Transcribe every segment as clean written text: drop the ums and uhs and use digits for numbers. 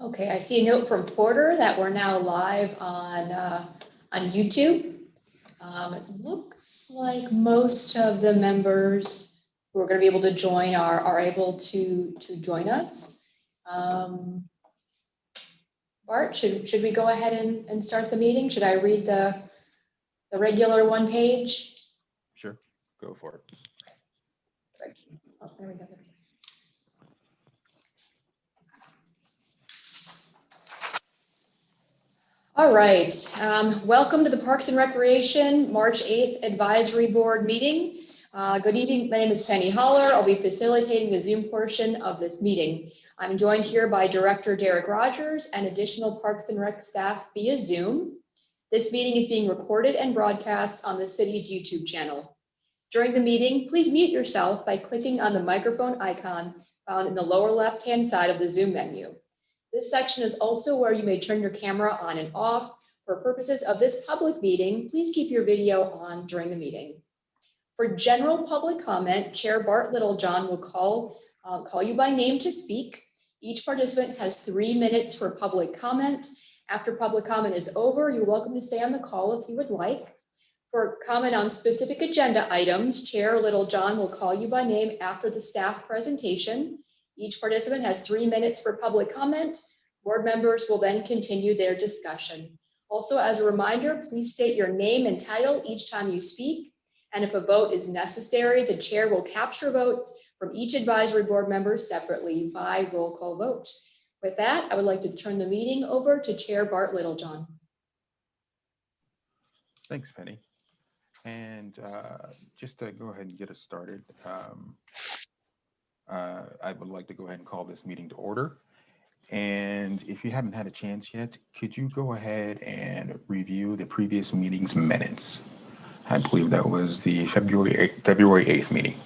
Okay, I see a note from Porter that we're now live on YouTube. It looks like most of the members who are going to be able to join are able to join us. Bart, should we go ahead and start the meeting? Should I read the regular one page? Sure, go for it. Oh, there we go. All right, welcome to the Parks and Recreation March 8th Advisory Board meeting. Good evening, my name is Penny Holler. I'll be facilitating the Zoom portion of this meeting. I'm joined here by Director Derek Rogers and additional Parks and Rec staff via Zoom. This meeting is being recorded and broadcast on the city's YouTube channel. During the meeting, please mute yourself by clicking on the microphone icon found in the lower left-hand side of the Zoom menu. This section is also where you may turn your camera on and off. For purposes of this public meeting, please keep your video on during the meeting. For general public comment, Chair Bart Littlejohn will call you by name to speak. Each participant has 3 minutes for public comment. After public comment is over, you're welcome to stay on the call if you would like. For comment on specific agenda items, Chair Littlejohn will call you by name after the staff presentation. Each participant has 3 minutes for public comment. Board members will then continue their discussion. Also, as a reminder, please state your name and title each time you speak. And if a vote is necessary, the chair will capture votes from each advisory board member separately by roll call vote. With that, I would like to turn the meeting over to Chair Bart Littlejohn. Thanks, Penny. And just to go ahead and get us started, I would like to go ahead and call this meeting to order. And if you haven't had a chance yet, could you go ahead and review the previous meeting's minutes? I believe that was the February 8th meeting.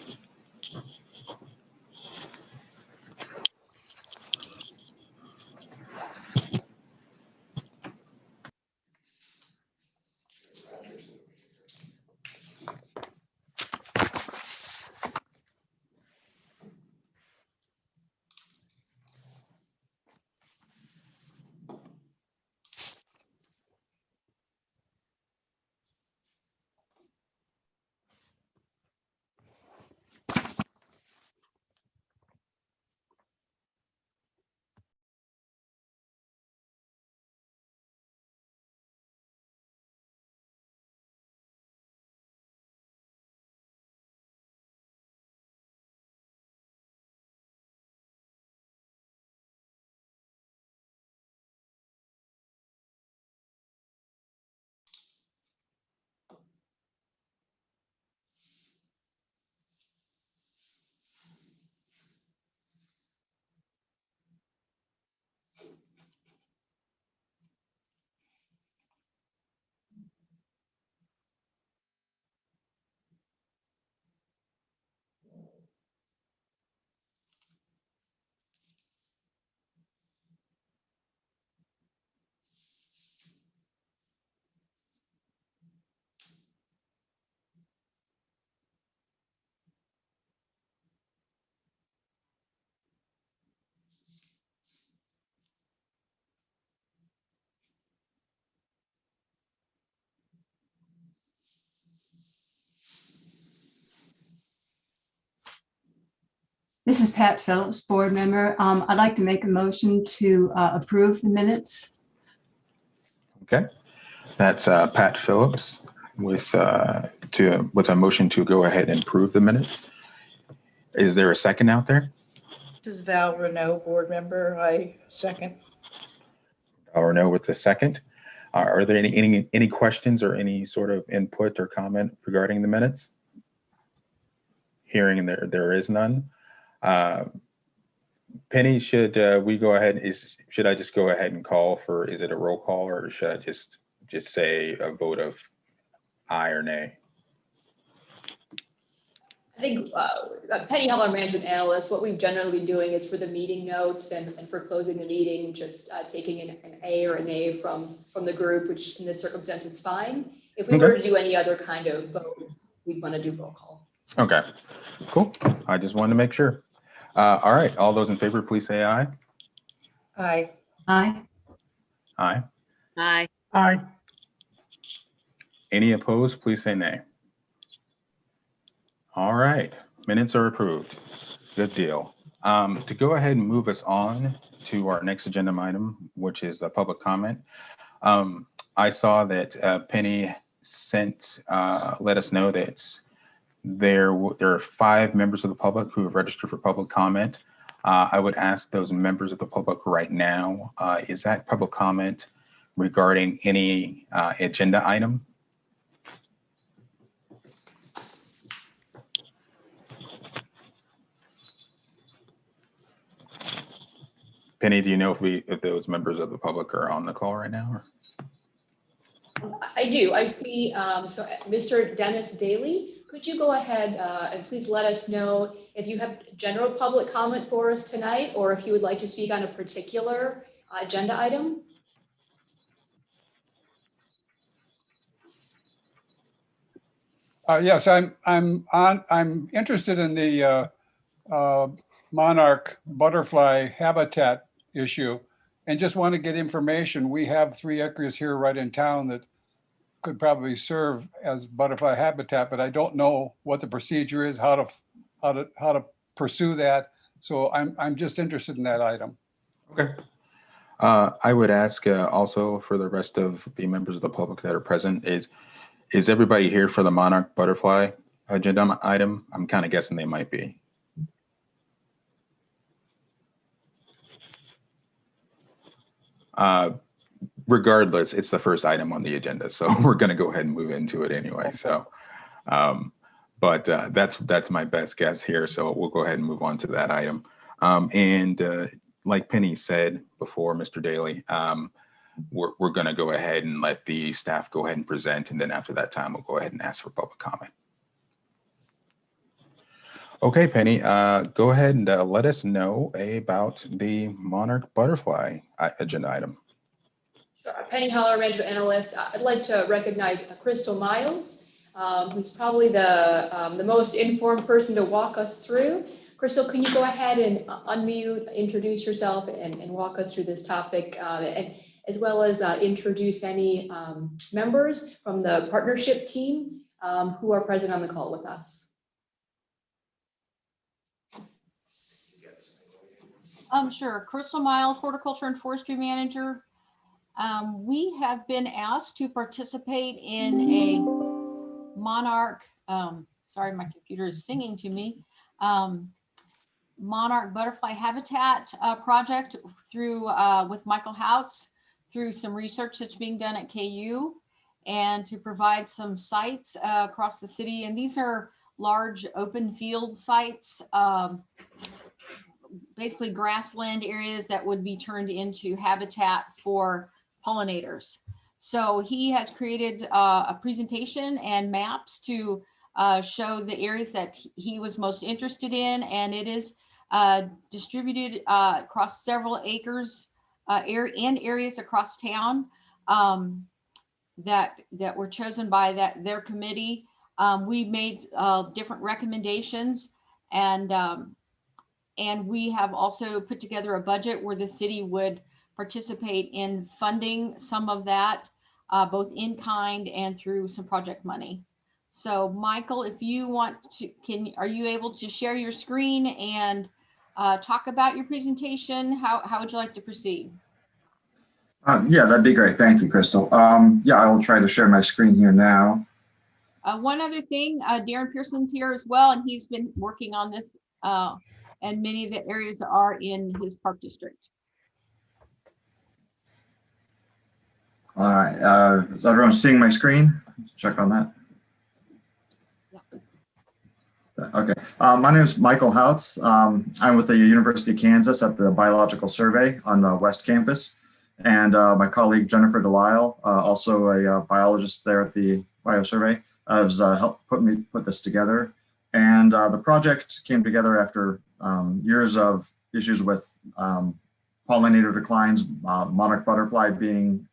This is Pat Phillips, board member. I'd like to make a motion to approve the minutes. Okay, that's Pat Phillips with a motion to go ahead and approve the minutes. Is there a second out there? This is Val Renault, board member. I second. Val Renault with the second. Are there any questions or any sort of input or comment regarding the minutes? Hearing there is none. Penny, should we go ahead? Should I just go ahead and call for? Is it a roll call, or should I just say a vote of aye or nay? I think Penny Heller, management analyst, what we've generally been doing is for the meeting notes and for closing the meeting, just taking an A or a nay from the group, which in this circumstance is fine. If we were to do any other kind of vote, we'd want to do roll call. Okay, cool. I just wanted to make sure. All right, all those in favor, please say aye. Aye. Aye. Aye. Aye. Aye. Any opposed, please say nay. All right, minutes are approved. Good deal. To go ahead and move us on to our next agenda item, which is the public comment. I saw that Penny let us know that there are 5 members of the public who have registered for public comment. I would ask those members of the public right now, is that public comment regarding any agenda item? Penny, do you know if those members of the public are on the call right now? Or? I do. I see. So Mr. Dennis Daly, could you go ahead and please let us know if you have general public comment for us tonight, or if you would like to speak on a particular agenda item? Yes, I'm interested in the Monarch Butterfly habitat issue and just want to get information. We have 3 acres here right in town that could probably serve as butterfly habitat, but I don't know what the procedure is, how to pursue that. So I'm just interested in that item. Okay. I would ask also for the rest of the members of the public that are present, is everybody here for the Monarch Butterfly agenda item? I'm kind of guessing they might be. Regardless, it's the first item on the agenda, so we're going to go ahead and move into it anyway. So, but that's my best guess here. So we'll go ahead and move on to that item. Like Penny said before, Mr. Daly, we're going to go ahead and let the staff go ahead and present, and then after that time, we'll go ahead and ask for public comment. Okay, Penny, go ahead and let us know about the Monarch Butterfly agenda item. Penny Holler, Management Analyst. I'd like to recognize Crystal Miles, who's probably the most informed person to walk us through. Crystal, can you go ahead and unmute, introduce yourself, and walk us through this topic, and as well as introduce any members from the partnership team who are present on the call with us. Sure. Crystal Miles, Horticulture and Forestry Manager. We have been asked to participate in a Monarch, sorry, my computer is singing to me, Monarch Butterfly Habitat project through with Michael Houts through some research that's being done at KU, and to provide some sites across the city. And these are large open field sites, basically grassland areas that would be turned into habitat for pollinators. So he has created a presentation and maps to show the areas that he was most interested in, and it is distributed across several acres and areas across town that were chosen by their committee. We made different recommendations, and we have also put together a budget where the city would participate in funding some of that, both in kind and through some project money. So Michael, if you want to, are you able to share your screen and talk about your presentation? How would you like to proceed? Yeah, that'd be great. Thank you, Crystal. Yeah, I will try to share my screen here now. One other thing, Darren Pearson's here as well, and he's been working on this, and many of the areas are in his park district. All right, is everyone seeing my screen? Check on that. Okay, my name is Michael Houts. I'm with the University of Kansas at the Biological Survey on the West Campus. And my colleague Jennifer Delisle, also a biologist there at the Biosurvey, has helped put this together. And the project came together after years of issues with pollinator declines, monarch butterfly being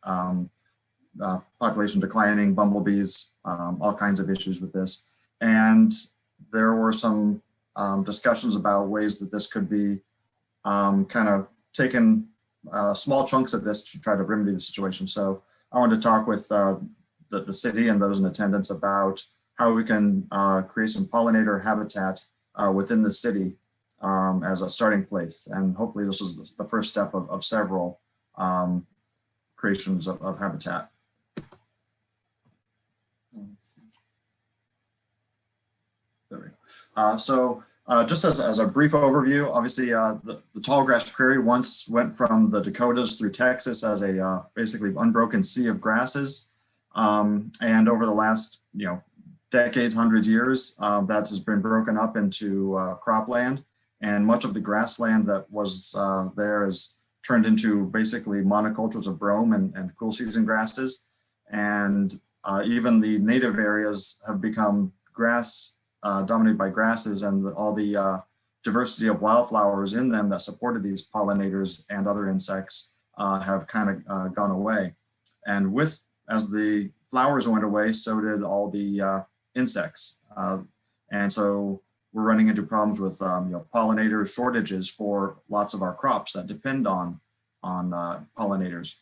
population declining, bumblebees, all kinds of issues with this. And there were some discussions about ways that this could be kind of taken small chunks of this to try to remedy the situation. So I wanted to talk with the city and those in attendance about how we can create some pollinator habitat within the city as a starting place. And hopefully this is the first step of several creations of habitat. There we go. Just as a brief overview, obviously the tallgrass prairie once went from the Dakotas through Texas as a basically unbroken sea of grasses. And over the last, decades, hundreds of years, that has been broken up into cropland, and much of the grassland that was there is turned into basically monocultures of brome and cool season grasses. And even the native areas have become grass dominated by grasses, and all the diversity of wildflowers in them that supported these pollinators and other insects have kind of gone away. And as the flowers went away, so did all the insects. And so we're running into problems with pollinator shortages for lots of our crops that depend on pollinators.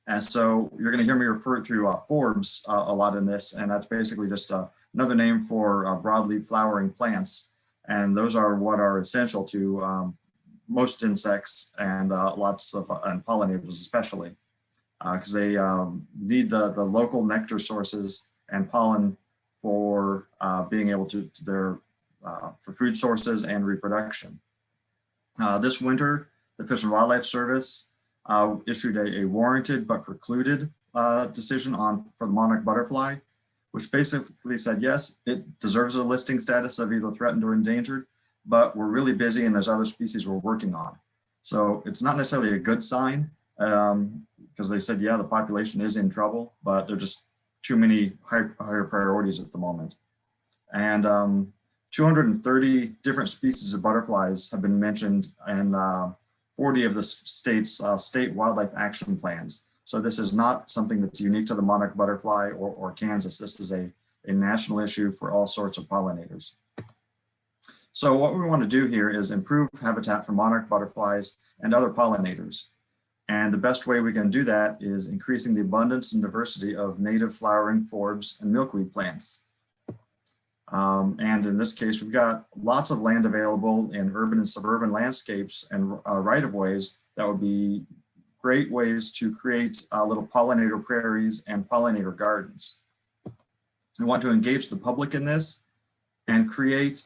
And so you're going to hear me refer to forbs a lot in this, and that's basically just another name for broadleaf flowering plants. And those are what are essential to most insects and lots of and pollinators especially, because they need the local nectar sources and pollen for being able to for food sources and reproduction. This winter, the Fish and Wildlife Service issued a warranted but precluded decision for the Monarch Butterfly, which basically said, yes, it deserves a listing status of either threatened or endangered, but we're really busy and there's other species we're working on. So it's not necessarily a good sign, because they said, yeah, the population is in trouble, but there are just too many higher priorities at the moment. And 230 different species of butterflies have been mentioned in 40 of the state's state wildlife action plans. So this is not something that's unique to the monarch butterfly or Kansas. This is a national issue for all sorts of pollinators. So what we want to do here is improve habitat for monarch butterflies and other pollinators. And the best way we can do that is increasing the abundance and diversity of native flowering forbs and milkweed plants. And in this case, we've got lots of land available in urban and suburban landscapes and right-of-ways that would be great ways to create little pollinator prairies and pollinator gardens. We want to engage the public in this and create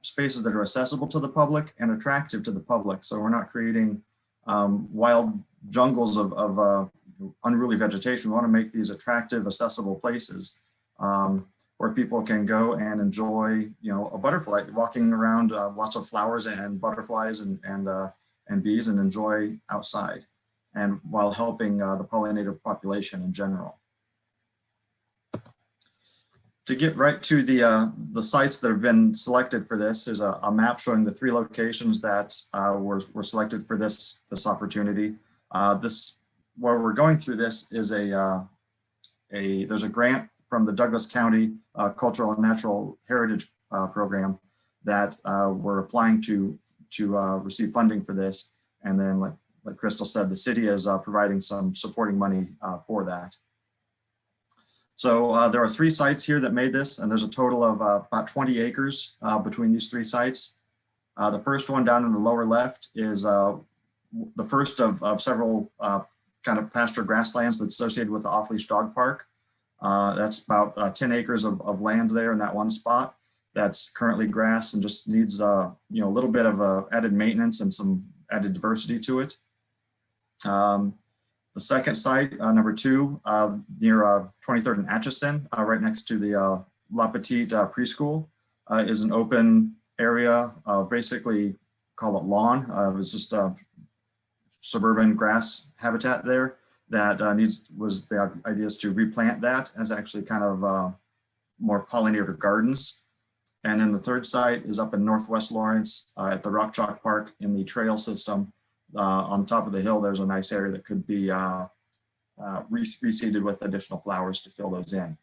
spaces that are accessible to the public and attractive to the public. So we're not creating wild jungles of unruly vegetation. We want to make these attractive, accessible places where people can go and enjoy, a butterfly, walking around lots of flowers and butterflies and bees, and enjoy outside, and while helping the pollinator population in general. To get right to the sites that have been selected for this, there's a map showing the 3 locations that were selected for this opportunity. Where we're going through this is there's a grant from the Douglas County Cultural and Natural Heritage Program that we're applying to receive funding for this. And then like Crystal said, the city is providing some supporting money for that. So there are 3 sites here that made this, and there's a total of about 20 acres between these 3 sites. The first one down in the lower left is the first of several kind of pasture grasslands that's associated with the off-leash dog park. That's about 10 acres of land there in that one spot that's currently grass and just needs a little bit of added maintenance and some added diversity to it. The second site, number 2, near 23rd and Atchison, right next to the La Petite preschool, is an open area, basically call it lawn. It's just suburban grass habitat there that the idea is to replant that as actually kind of more pollinator gardens. And then the third site is up in Northwest Lawrence at the Rock Chalk Park in the trail system. On top of the hill, there's a nice area that could be reseeded with additional flowers to fill those in.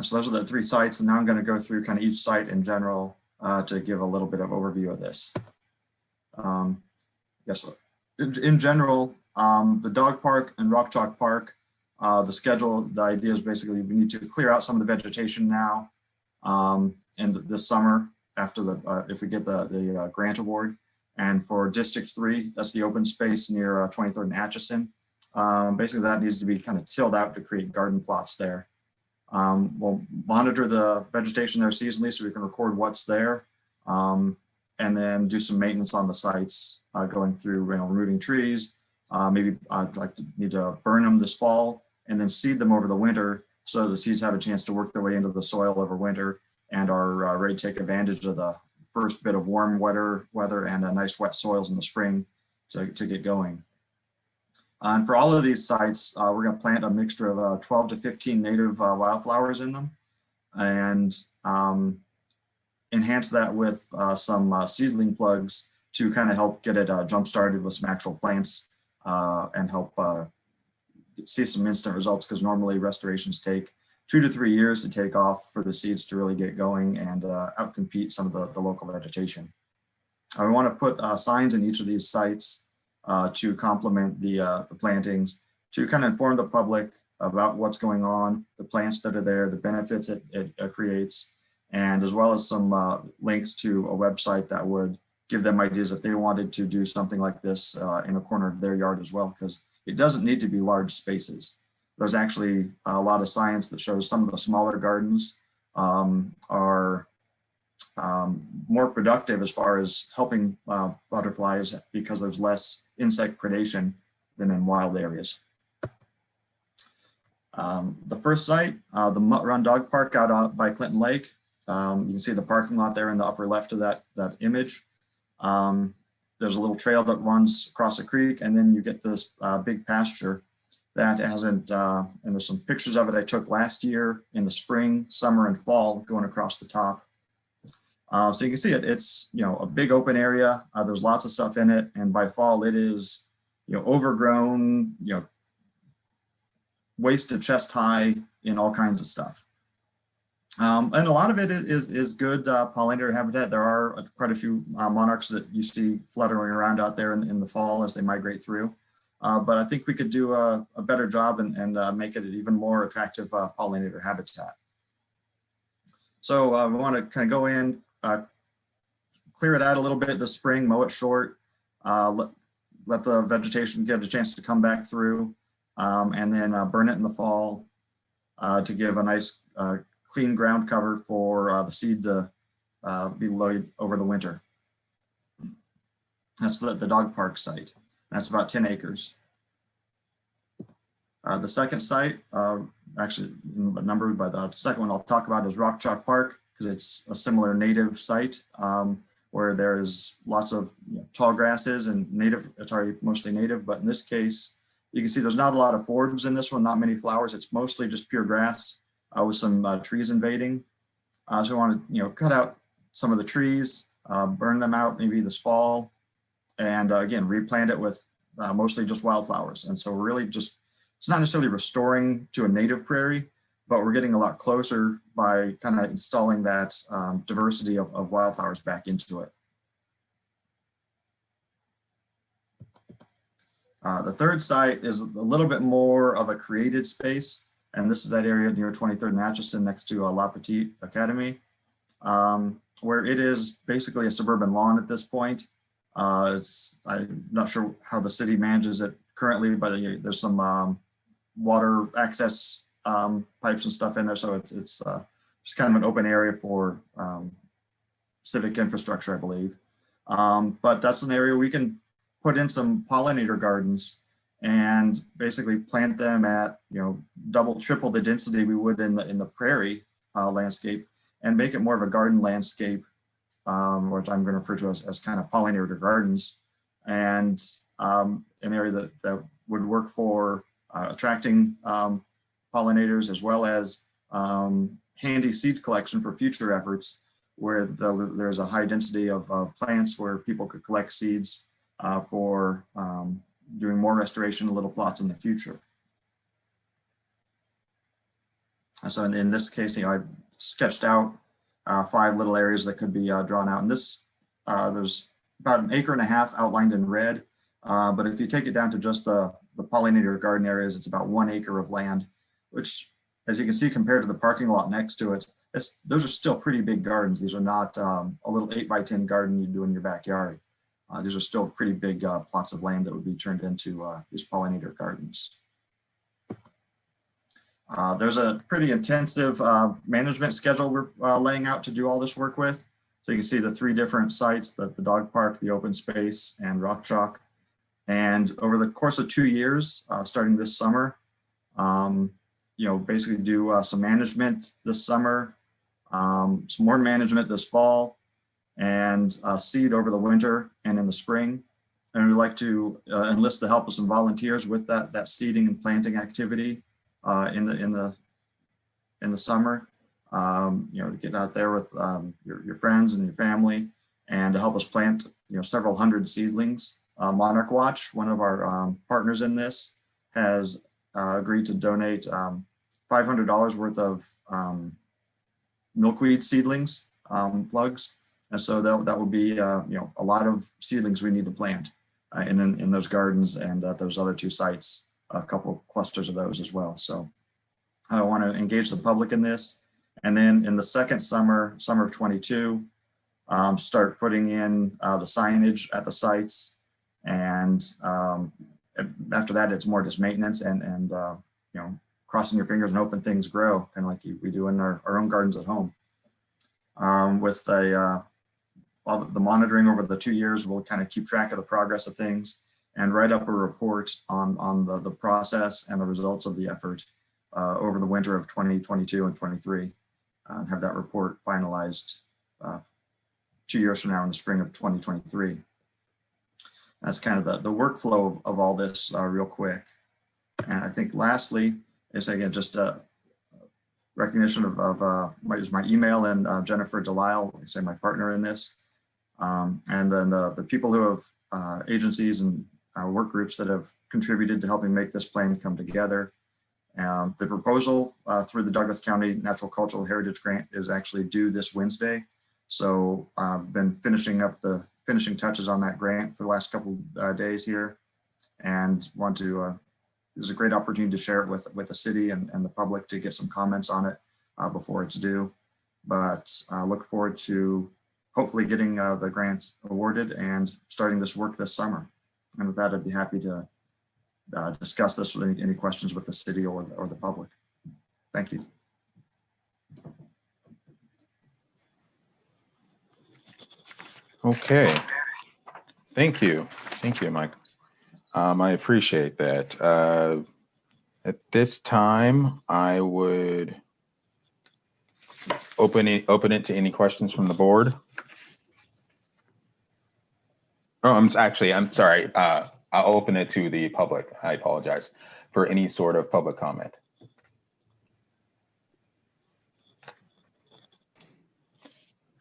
So those are the 3 sites, and now I'm going to go through kind of each site in general to give a little bit of overview of this. yes, in general, the dog park and rock chalk park, the schedule, the idea is basically we need to clear out some of the vegetation now and this summer after the, if we get the grant award. And for District 3, that's the open space near 23rd and Atchison. Basically that needs to be kind of tilled out to create garden plots there. We'll monitor the vegetation there seasonally so we can record what's there. And then do some maintenance on the sites, going through, removing trees. Maybe I'd like to need to burn them this fall and then seed them over the winter so the seeds have a chance to work their way into the soil over winter and are ready to take advantage of the first bit of warm weather and nice wet soils in the spring to get going. And for all of these sites, we're going to plant a mixture of 12 to 15 native wildflowers in them and enhance that with some seedling plugs to kind of help get it jump started with some actual plants and help see some instant results, because normally restorations take 2 to 3 years to take off for the seeds to really get going and outcompete some of the local vegetation. We want to put signs in each of these sites to complement the plantings, to kind of inform the public about what's going on, the plants that are there, the benefits it creates, and as well as some links to a website that would give them ideas if they wanted to do something like this in a corner of their yard as well, because it doesn't need to be large spaces. There's actually a lot of science that shows some of the smaller gardens are more productive as far as helping butterflies because there's less insect predation than in wild areas. The first site, the Mutt Run Dog Park out by Clinton Lake. You can see the parking lot there in the upper left of that image. There's a little trail that runs across the creek, and then you get this big pasture that hasn't, and there's some pictures of it I took last year in the spring, summer, and fall going across the top. So you can see it's a big open area. There's lots of stuff in it, and by fall it is overgrown, waist to chest high in all kinds of stuff. And a lot of it is good pollinator habitat. There are quite a few monarchs that you see fluttering around out there in the fall as they migrate through. But I think we could do a better job and make it an even more attractive pollinator habitat. So we want to kind of go in, clear it out a little bit this spring, mow it short, let the vegetation get a chance to come back through, and then burn it in the fall to give a nice clean ground cover for the seed to be loaded over the winter. That's the dog park site. That's about 10 acres. The second site, actually numbered, but the second one I'll talk about is Rock Chalk Park, because it's a similar native site where there's lots of tall grasses and native, it's already mostly native, but in this case, you can see there's not a lot of forbs in this one, not many flowers. It's mostly just pure grass with some trees invading. So we want to cut out some of the trees, burn them out maybe this fall, and again, replant it with mostly just wildflowers. And so we're really just, it's not necessarily restoring to a native prairie, but we're getting a lot closer by kind of installing that diversity of wildflowers back into it. The third site is a little bit more of a created space. And this is that area near 23rd and Atchison next to La Petite Academy, where it is basically a suburban lawn at this point. I'm not sure how the city manages it currently, but there's some water access pipes and stuff in there. So it's just kind of an open area for civic infrastructure, I believe. But that's an area we can put in some pollinator gardens and basically plant them at double, triple the density we would in the prairie landscape, and make it more of a garden landscape, which I'm going to refer to as kind of pollinator gardens, and an area that would work for attracting pollinators, as well as handy seed collection for future efforts, where there's a high density of plants where people could collect seeds for doing more restoration of little plots in the future. So in this case, I sketched out 5 little areas that could be drawn out. And this, there's about 1.5 acres outlined in red. But if you take it down to just the pollinator garden areas, it's about 1 acre of land, which, as you can see, compared to the parking lot next to it, those are still pretty big gardens. These are not a little 8x10 garden you do in your backyard. These are still pretty big plots of land that would be turned into these pollinator gardens. There's a pretty intensive management schedule we're laying out to do all this work with. So you can see the 3 different sites, the dog park, the open space, and Rock Chalk. And over the course of 2 years, starting this summer, basically do some management this summer, some more management this fall, and seed over the winter and in the spring. And we'd like to enlist the help of some volunteers with that seeding and planting activity in the summer. To get out there with your friends and your family, and to help us plant several hundred seedlings. Monarch Watch, one of our partners in this, has agreed to donate $500 worth of milkweed seedlings, plugs. And so that will be a lot of seedlings we need to plant in those gardens, and those other 2 sites, a couple clusters of those as well. So I want to engage the public in this. And then in the second summer of 22, start putting in the signage at the sites. And after that, it's more just maintenance and crossing your fingers and hoping things grow, kind of like we do in our own gardens at home. With all the monitoring over the 2 years, we'll kind of keep track of the progress of things and write up a report on the process and the results of the effort over the winter of 2022 and 23. And have that report finalized 2 years from now in the spring of 2023. That's kind of the workflow of all this real quick. And I think lastly is, again, just a recognition of my email and Jennifer Delisle, like I say, my partner in this. And then the people who have agencies and work groups that have contributed to helping make this plan come together. The proposal through the Douglas County Natural Cultural Heritage Grant is actually due this Wednesday. So I've been finishing up the finishing touches on that grant for the last couple days here, and want to, this is a great opportunity to share it with the city and the public to get some comments on it before it's due. But look forward to hopefully getting the grant awarded and starting this work this summer. And with that, I'd be happy to discuss this with any questions with the city or the public. Thank you. Okay. Thank you. Thank you, Mike. I appreciate that. At this time, I would open it to any questions from the board. Oh, I'm sorry. I'll open it to the public. I apologize for any sort of public comment.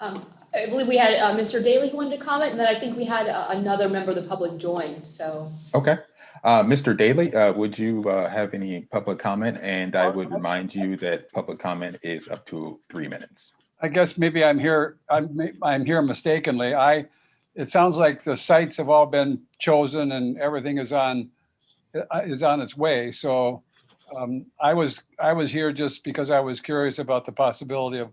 I believe we had Mr. Daly who wanted to comment, and then I think we had another member of the public join. So okay, Mr. Daly, would you have any public comment? And I would remind you that public comment is up to 3 minutes. I guess maybe I'm here mistakenly. It sounds like the sites have all been chosen and everything is on its way. So I was here just because I was curious about the possibility of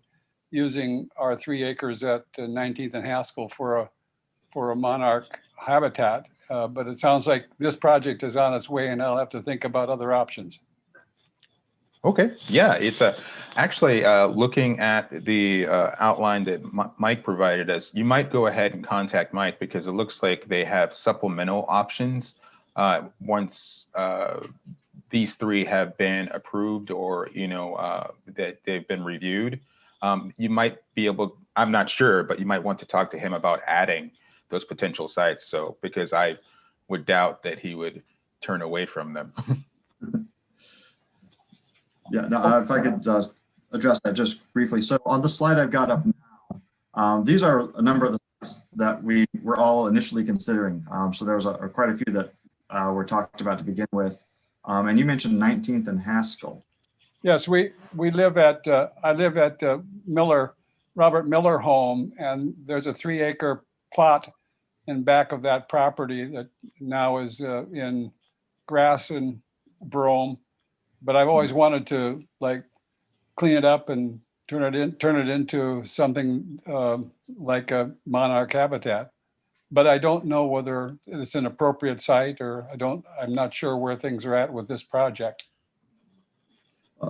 using our 3 acres at 19th and Haskell for a monarch habitat. But it sounds like this project is on its way and I'll have to think about other options. Okay, yeah, it's actually looking at the outline that Mike provided us. You might go ahead and contact Mike because it looks like they have supplemental options once these 3 have been approved or that they've been reviewed. You might be able, I'm not sure, but you might want to talk to him about adding those potential sites. So because I would doubt that he would turn away from them. Yeah, no, if I could address that just briefly. So on the slide I've got up now, these are a number of the sites that we were all initially considering. So there was quite a few that were talked about to begin with. And you mentioned 19th and Haskell. Yes, we live at, I live at Robert Miller home, and there's a 3 acre plot in back of that property that now is in grass and brome. But I've always wanted to like clean it up and turn it into something like a monarch habitat. But I don't know whether it's an appropriate site, or I'm not sure where things are at with this project.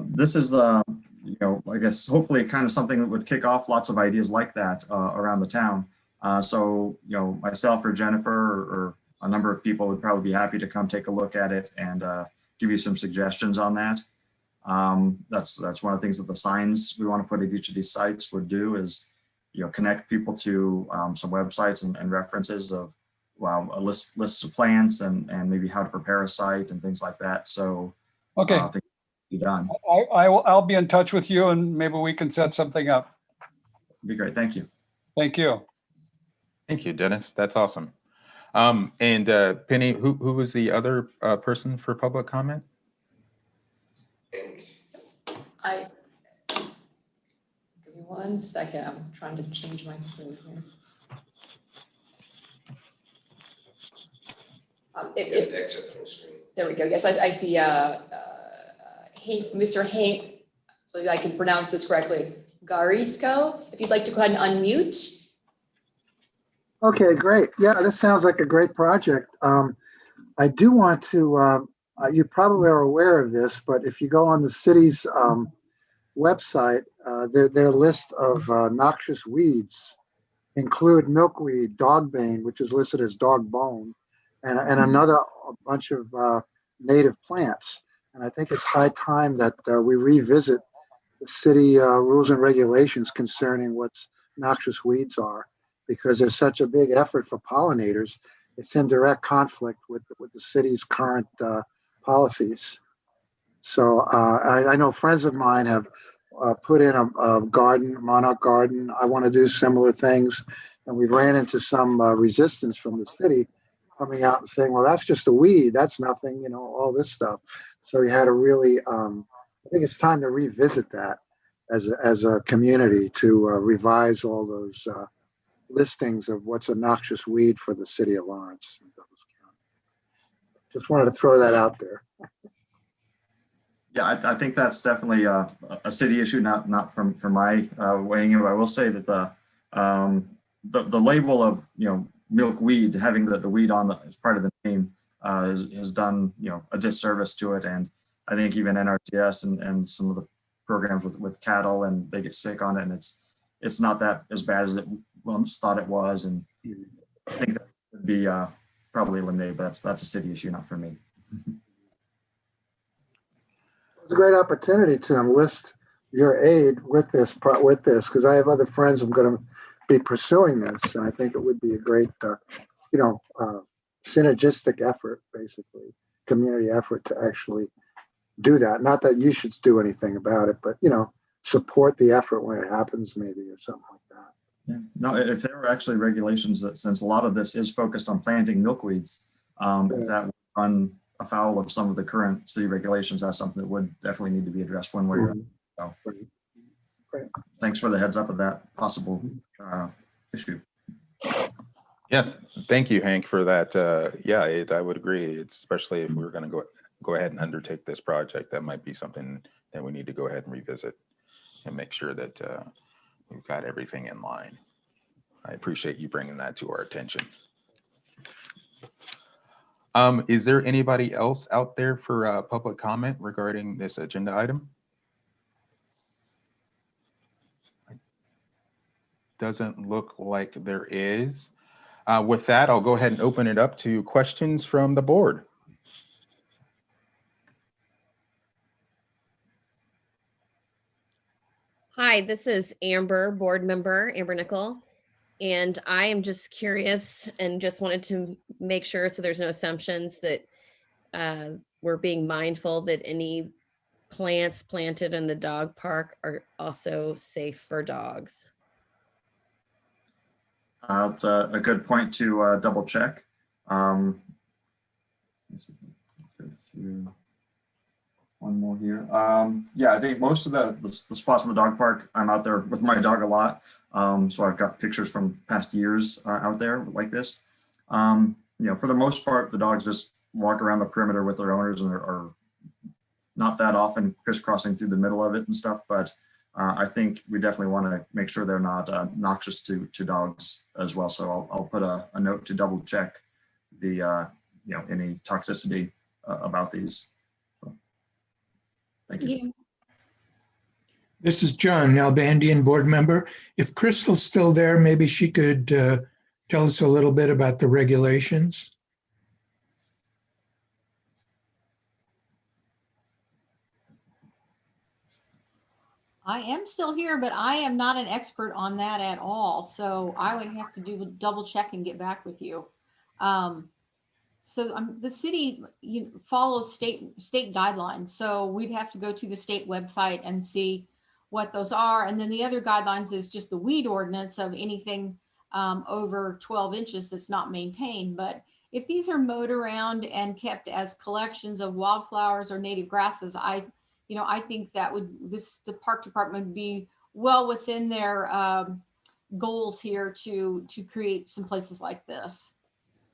This is, I guess, hopefully kind of something that would kick off lots of ideas like that around the town. So, myself or Jennifer or a number of people would probably be happy to come take a look at it and give you some suggestions on that. That's one of the things that the signs we want to put at each of these sites would do is, connect people to some websites and references of a lists of plants and maybe how to prepare a site and things like that. So Okay, I think it'll be done. I'll be in touch with you and maybe we can set something up. It'd be great. Thank you. Thank you. Thank you, Dennis. That's awesome. And Penny, who was the other person for public comment? Give me 1 second. I'm trying to change my screen here. Exit full screen. There we go. Yes, I see Mr. Hank, so I can pronounce this correctly, Garisco. If you'd like to go ahead and unmute. Okay, great. Yeah, this sounds like a great project. I do want to, you probably are aware of this, but if you go on the city's website, their list of noxious weeds include milkweed, dogbane, which is listed as dog bone, and a bunch of native plants. And I think it's high time that we revisit the city rules and regulations concerning what noxious weeds are, because there's such a big effort for pollinators. It's in direct conflict with the city's current policies. So I know friends of mine have put in a garden, monarch garden. I want to do similar things. And we've ran into some resistance from the city coming out and saying, well, that's just a weed. That's nothing, all this stuff. So we had to really, I think it's time to revisit that as a community to revise all those listings of what's a noxious weed for the city of Lawrence. Just wanted to throw that out there. Yeah, I think that's definitely a city issue, not from my weighing in. But I will say that the label of milkweed, having the weed on as part of the name, has done a disservice to it. And I think even NRCS and some of the programs with cattle, and they get sick on it, and it's not that as bad as it once thought it was. And I think that would be probably eliminated, but that's a city issue, not for me. It's a great opportunity to enlist your aid with this, because I have other friends I'm going to be pursuing this, and I think it would be a great, synergistic effort, basically, community effort to actually do that. Not that you should do anything about it, but support the effort when it happens, maybe, or something like that. Yeah. No, if there were actually regulations that, since a lot of this is focused on planting milkweeds, if that would run afoul of some of the current city regulations, that's something that would definitely need to be addressed one way or another. So, thanks for the heads up of that possible issue. Yes, thank you, Hank, for that. I would agree. It's especially if we're going to go ahead and undertake this project, that might be something that we need to go ahead and revisit and make sure that we've got everything in line. I appreciate you bringing that to our attention. Is there anybody else out there for public comment regarding this agenda item? Doesn't look like there is. With that, I'll go ahead and open it up to questions from the board. Hi, this is Amber, board member, Amber Nickel. And I am just curious and just wanted to make sure so there's no assumptions that we're being mindful that any plants planted in the dog park are also safe for dogs. That's a good point to double check. Let's see, go through one more here. I think most of the spots in the dog park, I'm out there with my dog a lot. So I've got pictures from past years out there like this. For the most part, the dogs just walk around the perimeter with their owners and are not that often crisscrossing through the middle of it and stuff. But I think we definitely want to make sure they're not noxious to dogs as well. So I'll put a note to double check the any toxicity about these. So, thank you. This is John, Nalbandian board member. If Crystal's still there, maybe she could tell us a little bit about the regulations. I am still here, but I am not an expert on that at all. So I would have to do a double check and get back with you. The city follows state guidelines. So we'd have to go to the state website and see what those are. And then the other guidelines is just the weed ordinance of anything over 12 inches that's not maintained. But if these are mowed around and kept as collections of wildflowers or native grasses, I think that the park department would be well within their goals here to create some places like this.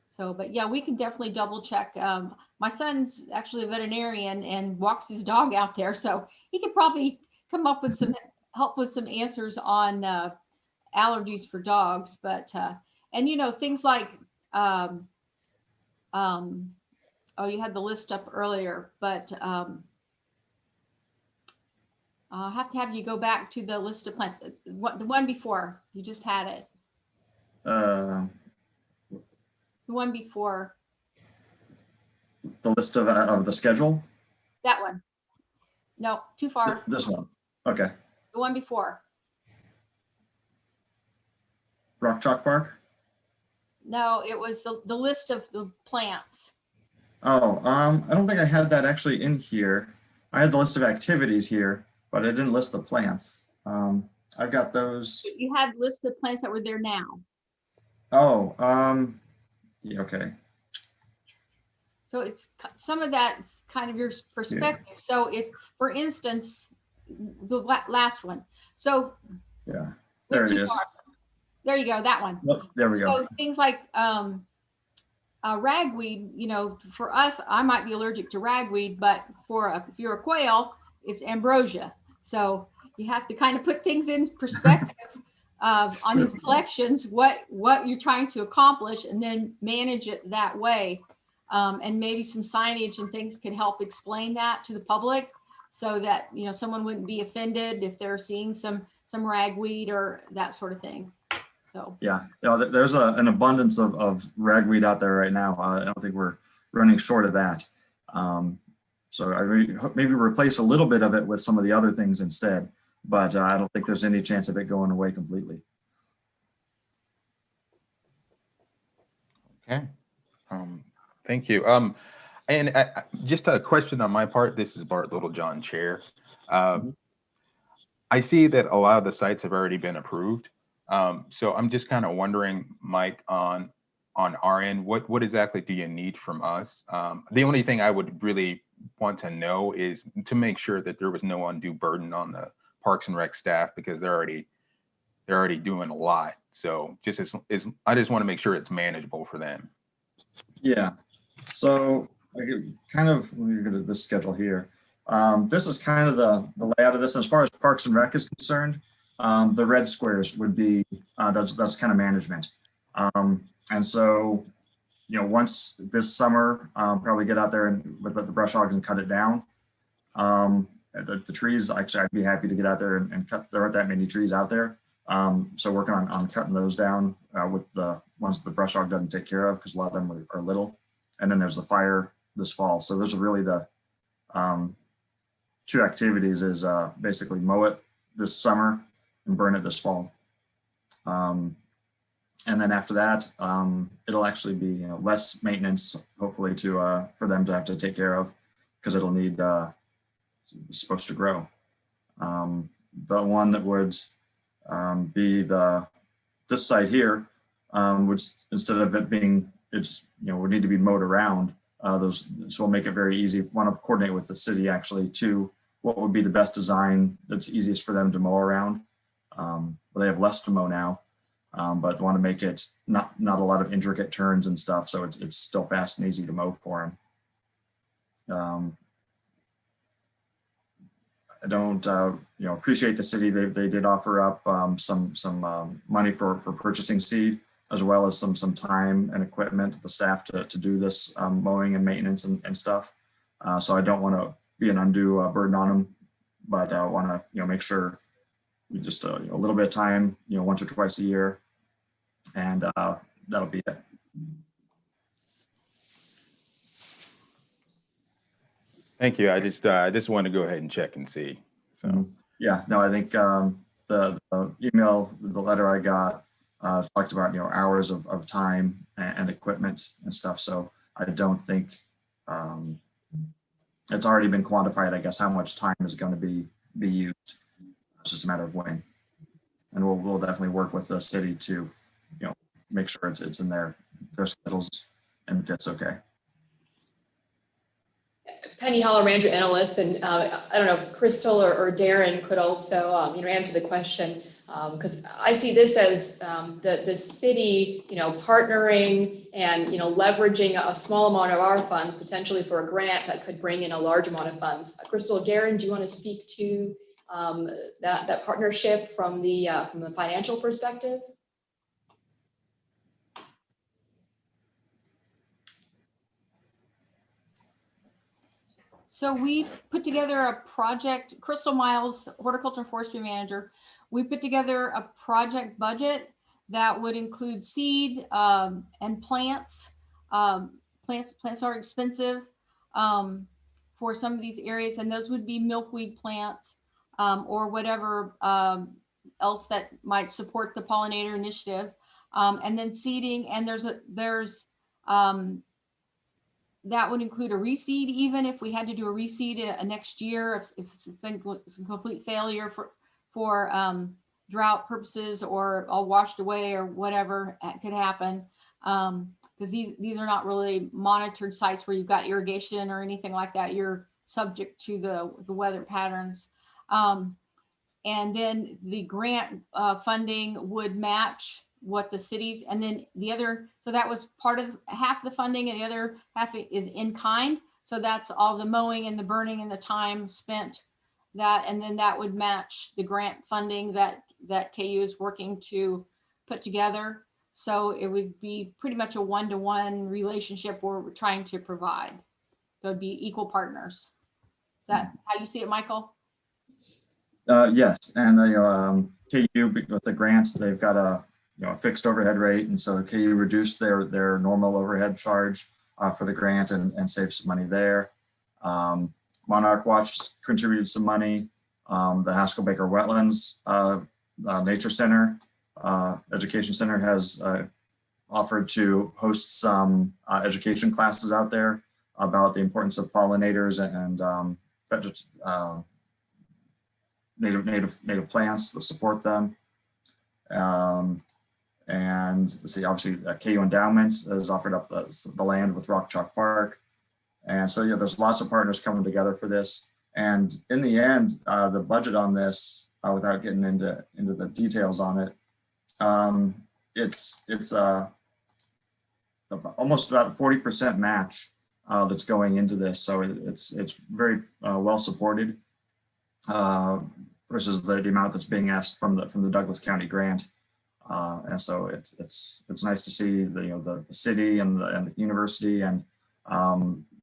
So, but yeah, we can definitely double check. My son's actually a veterinarian and walks his dog out there, so he could probably come up with some help with some answers on allergies for dogs. But and things like oh, you had the list up earlier, but I'll have to have you go back to the list of plants. The one before, you just had it. The one before. The list of the schedule? That one. No, too far. This one. Okay. The one before. Rock Chalk Park? No, it was the list of the plants. Oh, I don't think I had that actually in here. I had the list of activities here, but I didn't list the plants. I've got those. You had lists of plants that were there now. Oh, yeah, okay. So it's some of that's kind of your perspective. Yeah. So if, for instance, the last one. So yeah, there it is. There you go, that one. Yep, there we go. So things like ragweed, for us, I might be allergic to ragweed, but if you're a quail, it's ambrosia. So you have to kind of put things in perspective on these collections, what you're trying to accomplish, and then manage it that way. And maybe some signage and things can help explain that to the public, so that someone wouldn't be offended if they're seeing some ragweed or that sort of thing. So yeah, there's an abundance of ragweed out there right now. I don't think we're running short of that. So I maybe replace a little bit of it with some of the other things instead, but I don't think there's any chance of it going away completely. Okay. Thank you. And just a question on my part. This is Bart Littlejohn, Chair. I see that a lot of the sites have already been approved. So I'm just kind of wondering, Mike, on our end, what exactly do you need from us? The only thing I would really want to know is to make sure that there was no undue burden on the Parks and Rec staff, because they're already doing a lot. So I just want to make sure it's manageable for them. Yeah. So let me go to this schedule here. This is kind of the layout of this. As far as Parks and Rec is concerned, the red squares would be that's kind of management. And so, once this summer, probably get out there and with the brush hogs and cut it down. The trees, actually, I'd be happy to get out there and cut. There aren't that many trees out there. So working on cutting those down with the ones the brush hog doesn't take care of, because a lot of them are little. And then there's the fire this fall. So those are really the two activities: is basically mow it this summer and burn it this fall. And then after that, it'll actually be less maintenance, hopefully, for them to have to take care of, because it'll need it's supposed to grow. The one that would be this site here, which instead of it being would need to be mowed around, so we'll make it very easy. Want to coordinate with the city actually to what would be the best design that's easiest for them to mow around. But they have less to mow now. but want to make it not a lot of intricate turns and stuff, so it's still fast and easy to mow for them. I don't, appreciate the city. They did offer up some money for purchasing seed, as well as some time and equipment, the staff to do this mowing and maintenance and stuff. So I don't want to be an undue burden on them, but I want to make sure we just a little bit of time, once or twice a year, and that'll be it. Thank you. I just want to go ahead and check and see. So yeah, no, I think the email, the letter I got talked about hours of time and equipment and stuff. So I don't think it's already been quantified, I guess, how much time is going to be used. It's just a matter of when, and we'll definitely work with the city to make sure it's in their schedules and fits okay. Penny Holler, manager analyst, and I don't know if Crystal or Darren could also answer the question, because I see this as the city partnering and leveraging a small amount of our funds potentially for a grant that could bring in a large amount of funds. Crystal, Darren, do you want to speak to that partnership from the financial perspective? So we put together a project, Crystal Miles, horticulture and forestry manager. We put together a project budget that would include seed and plants. Plants are expensive for some of these areas, and those would be milkweed plants or whatever else that might support the pollinator initiative. And then seeding, and there's that would include a reseed, even if we had to do a reseed next year, if thing was a complete failure for drought purposes or all washed away or whatever could happen. Because these are not really monitored sites where you've got irrigation or anything like that. You're subject to the weather patterns. And then the grant funding would match what the cities, and then the other, so that was part of half the funding, and the other half is in kind. So that's all the mowing and the burning and the time spent that, and then that would match the grant funding that KU is working to put together. So it would be pretty much a one-to-one relationship where we're trying to provide. So it'd be equal partners. Is that how you see it, Michael? Yes, and KU with the grants, they've got a fixed overhead rate, and so KU reduced their normal overhead charge for the grant and saved some money there. Monarch Watch contributed some money. The Haskell-Baker Wetlands Nature Center, Education Center has offered to host some education classes out there about the importance of pollinators and native plants to support them. And let's see, obviously KU Endowment has offered up the land with Rock Chalk Park. And so, yeah, there's lots of partners coming together for this. And in the end, the budget on this, without getting into the details on it, it's almost about 40% match that's going into this. So it's very well supported versus the amount that's being asked from the Douglas County grant. And so it's nice to see the city and the university, and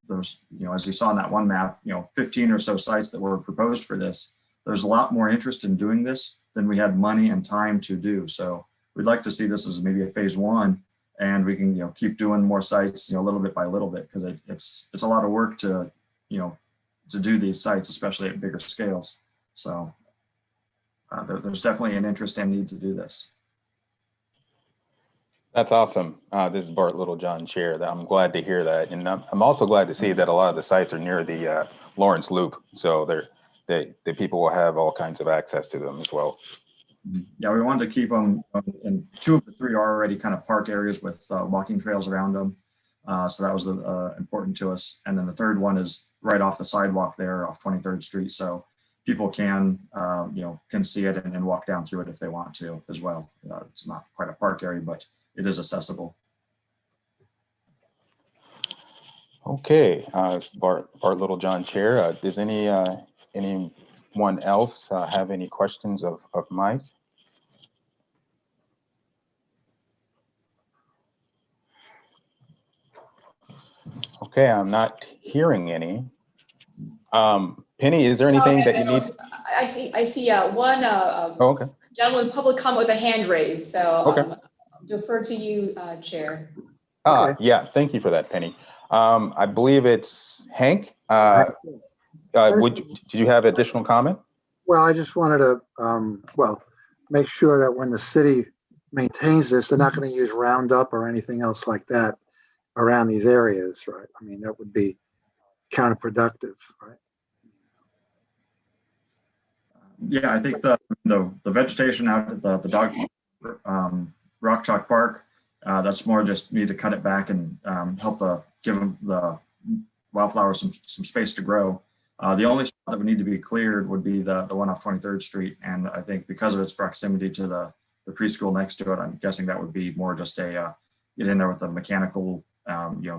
there's as you saw in that one map, 15 or so sites that were proposed for this. There's a lot more interest in doing this than we had money and time to do. So we'd like to see this as maybe a phase one, and we can keep doing more sites little bit by little bit, because it's a lot of work to do these sites, especially at bigger scales. So there's definitely an interest and need to do this. that's awesome. This is Bart Littlejohn, Chair. I'm glad to hear that, and I'm also glad to see that a lot of the sites are near the Lawrence Loop, so the people will have all kinds of access to them as well. Yeah, we wanted to keep them, and 2 of the 3 are already kind of park areas with walking trails around them. So that was important to us. And then the 3rd one is right off the sidewalk there off 23rd Street. So people can, can see it and walk down through it if they want to as well. It's not quite a park area, but it is accessible. Okay, Bart Littlejohn, Chair. Does anyone else have any questions of Mike? Okay, I'm not hearing any. Penny, is there anything that you need? I see one Okay. gentleman with public comment with a hand raised, so Okay. defer to you, Chair. Okay. Yeah, thank you for that, Penny. I believe it's Hank. Did you have additional comment? Well, I just wanted to, make sure that when the city maintains this, they're not going to use Roundup or anything else like that around these areas, right? I mean, that would be counterproductive, right? Yeah, I think the vegetation out at the dog Rock Chalk Park, that's more just need to cut it back and help give them the wildflowers some space to grow. The only spot that would need to be cleared would be the one off 23rd Street, and I think because of its proximity to the preschool next to it, I'm guessing that would be more just a get in there with a mechanical,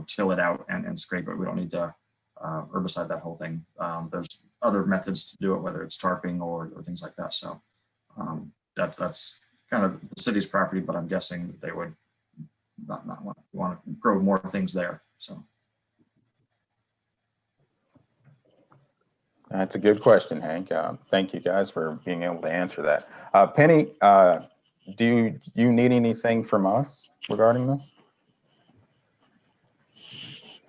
till it out and scrape it. We don't need to herbicide that whole thing. There's other methods to do it, whether it's tarping or things like that. So that's kind of the city's property, but I'm guessing that they would not want to grow more things there. So that's a good question, Hank. Thank you guys for being able to answer that. Penny, do you need anything from us regarding this?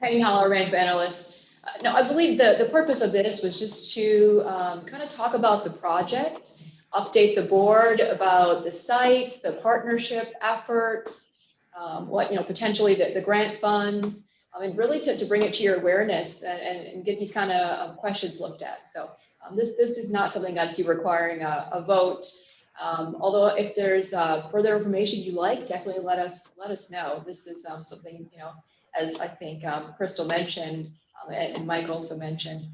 Penny Holler, Ranch Analyst. No, I believe the purpose of this was just to kind of talk about the project, update the board about the sites, the partnership efforts, potentially the grant funds, and really to bring it to your awareness and get these kind of questions looked at. So this is not something that's requiring a vote. Although if there's further information you like, definitely let us know. This is something, as I think Crystal mentioned, and Mike also mentioned,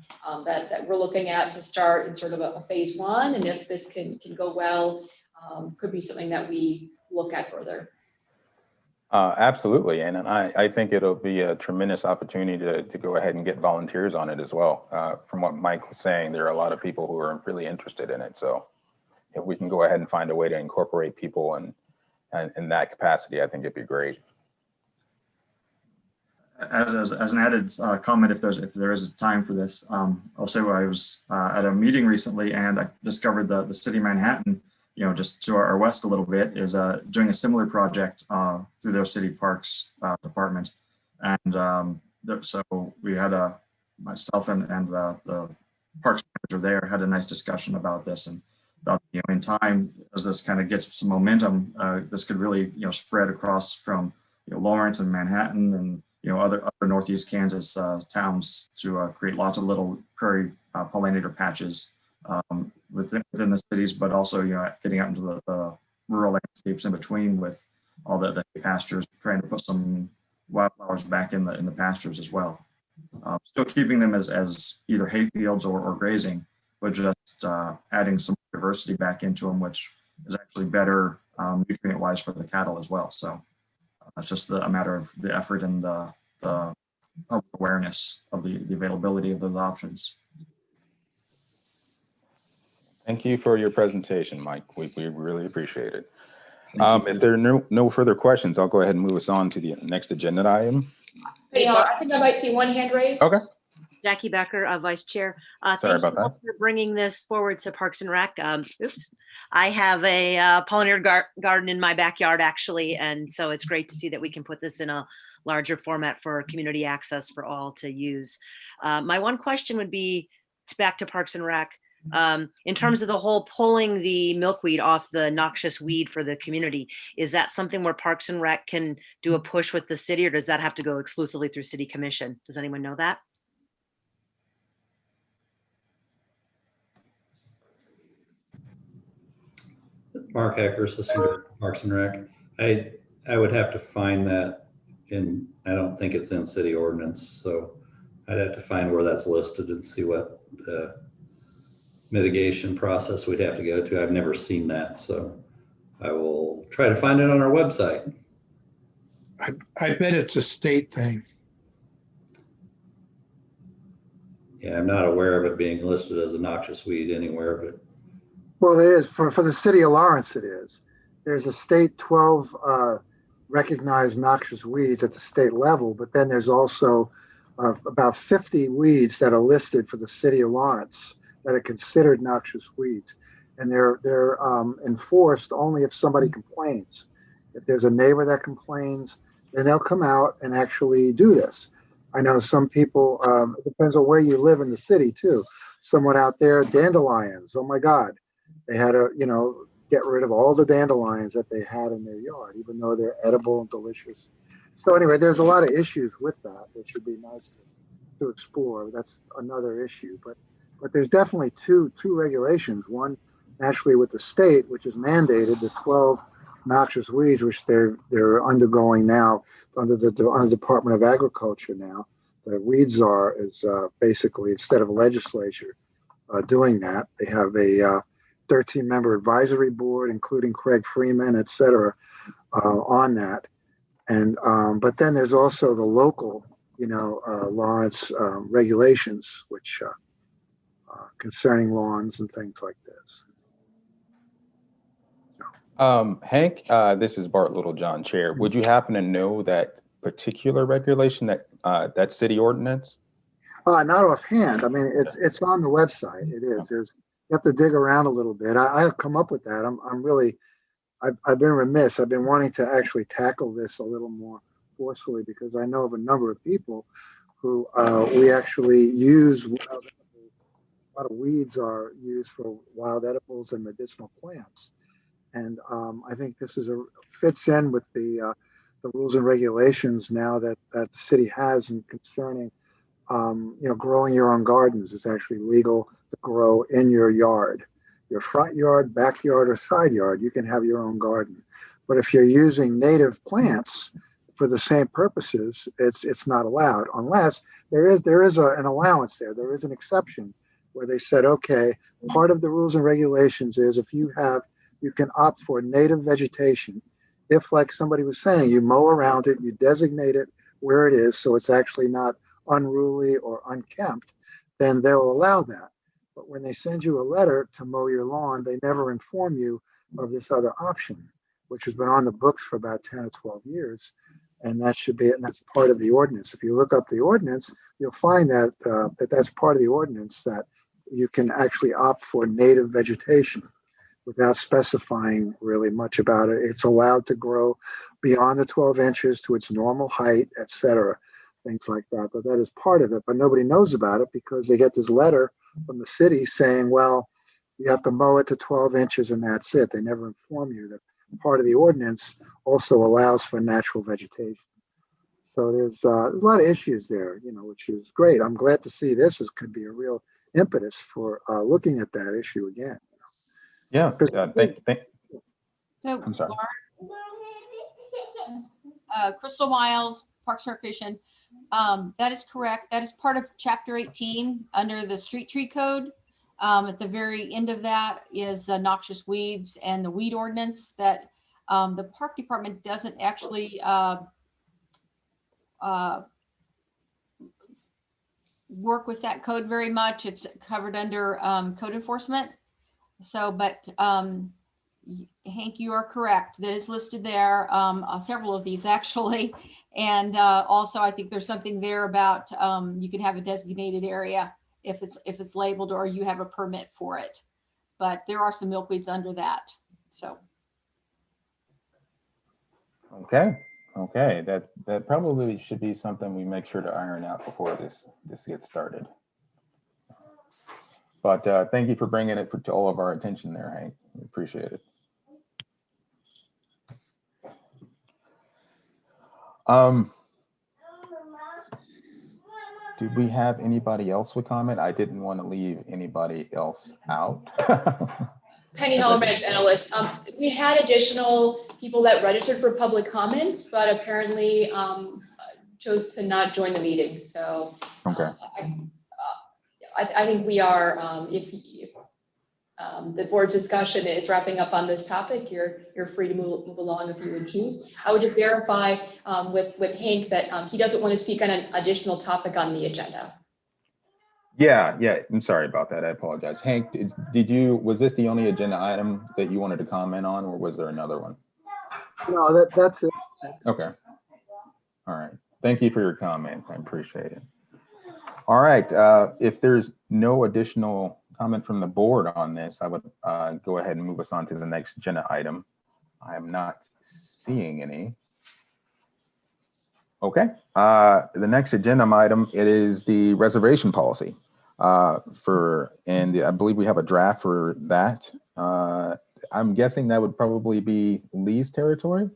that we're looking at to start in sort of a phase one. And if this can go well, could be something that we look at further. Absolutely. And I think it'll be a tremendous opportunity to go ahead and get volunteers on it as well. From what Mike was saying, there are a lot of people who are really interested in it. So if we can go ahead and find a way to incorporate people and in that capacity, I think it'd be great. As an added comment, if there is a time for this, I'll say I was at a meeting recently and I discovered the city of Manhattan, just to our west a little bit, is doing a similar project through their city parks department. And so we had myself and the parks manager there had a nice discussion about this, and about, in time, as this kind of gets some momentum, this could really, spread across from, Lawrence and Manhattan and, other Northeast Kansas towns to create lots of little prairie pollinator patches within the cities, but also, getting out into the rural landscapes in between with all the pastures, trying to put some wildflowers back in the pastures as well. Still keeping them as either hay fields or grazing, but just adding some diversity back into them, which is actually better nutrient wise for the cattle as well. So it's just a matter of the effort and the public awareness of the availability of those options. Thank you for your presentation, Mike. We really appreciate it. If there are no further questions, I'll go ahead and move us on to the next agenda item. Hey, I think I might see one hand raised. Okay. Jackie Becker, Vice Chair. Sorry Thank about you all that. for bringing this forward to Parks and Rec. I have a pollinator garden in my backyard, actually, and so it's great to see that we can put this in a larger format for community access for all to use. My one question would be back to Parks and Rec. In terms of the whole pulling the milkweed off the noxious weed for the community, is that something where Parks and Rec can do a push with the city, or does that have to go exclusively through City Commission? Does anyone know that? Mark Ecker, Assistant Director of Parks and Rec. I would have to find that I don't think it's in city ordinance, so I'd have to find where that's listed and see what mitigation process we'd have to go to. I've never seen that, so I will try to find it on our website. I bet it's a state thing. Yeah, I'm not aware of it being listed as a noxious weed anywhere, but Well, it is for the city of Lawrence. It is. There's a state 12 recognized noxious weeds at the state level, but then there's also about 50 weeds that are listed for the city of Lawrence that are considered noxious weeds, and they're enforced only if somebody complains. If there's a neighbor that complains, then they'll come out and actually do this. I know some people. It depends on where you live in the city too. Someone out there, dandelions. Oh my God, they had to get rid of all the dandelions that they had in their yard, even though they're edible and delicious. So anyway, there's a lot of issues with that, which would be nice to explore. That's another issue, but there's definitely two regulations. One actually with the state, which is mandated, the 12 noxious weeds, which they're undergoing now under the Department of Agriculture now. The weed czar is basically, instead of legislature doing that, they have a 13-member advisory board, including Craig Freeman, et cetera, on that. And but then there's also the local, Lawrence regulations, which concerning lawns and things like this. Hank, this is Bart Littlejohn, Chair. Would you happen to know that particular regulation, that city ordinance? Not offhand. I mean, it's on the website. It is. You have to dig around a little bit. I have come up with that. I've been remiss. I've been wanting to actually tackle this a little more forcefully because I know of a number of people who we actually use wild edibles. A lot of weeds are used for wild edibles and medicinal plants. And I think this fits in with the rules and regulations now that the city has in concerning, growing your own gardens. Is actually legal to grow in your yard, your front yard, backyard, or side yard. You can have your own garden. But if you're using native plants for the same purposes, it's not allowed unless there is an allowance there. There is an exception where they said, okay, part of the rules and regulations is if you can opt for native vegetation. If, like somebody was saying, you mow around it, you designate it where it is, so it's actually not unruly or unkempt, then they'll allow that. But when they send you a letter to mow your lawn, they never inform you of this other option, which has been on the books for about 10 or 12 years. And that should be it. And that's part of the ordinance. If you look up the ordinance, you'll find that that's part of the ordinance, that you can actually opt for native vegetation without specifying really much about it. It's allowed to grow beyond the 12 inches to its normal height, et cetera, things like that. But that is part of it. But nobody knows about it because they get this letter from the city saying, well, you have to mow it to 12 inches and that's it. They never inform you that part of the ordinance also allows for natural vegetation. So there's a lot of issues there, which is great. I'm glad to see this could be a real impetus for looking at that issue again. Yeah. So, I'm sorry. Crystal Miles, Parks and Recreation. That is correct. That is part of Chapter 18 under the Street Tree Code. At the very end of that is noxious weeds and the weed ordinance that the Park Department doesn't actually work with that code very much. It's covered under code enforcement. So, but Hank, you are correct. That is listed there, several of these actually. And also I think there's something there about you can have a designated area if it's labeled or you have a permit for it. But there are some milkweeds under that. So. Okay. That probably should be something we make sure to iron out before this gets started. But thank you for bringing it to all of our attention there, Hank. We appreciate it. Did we have anybody else with comment? I didn't want to leave anybody else out. Penny Hallerman, analyst. We had additional people that registered for public comments, but apparently chose to not join the meeting. So okay. I think we are, if the board's discussion is wrapping up on this topic, you're free to move along if you would choose. I would just verify with Hank that he doesn't want to speak on an additional topic on the agenda. Yeah, I'm sorry about that. I apologize. Hank, was this the only agenda item that you wanted to comment on, or was there another one? No, that's it. Okay. All right. Thank you for your comment. I appreciate it. All right. If there's no additional comment from the board on this, I would go ahead and move us on to the next agenda item. I am not seeing any. Okay. The next agenda item, it is the reservation policy and I believe we have a draft for that. I'm guessing that would probably be Lee's territory.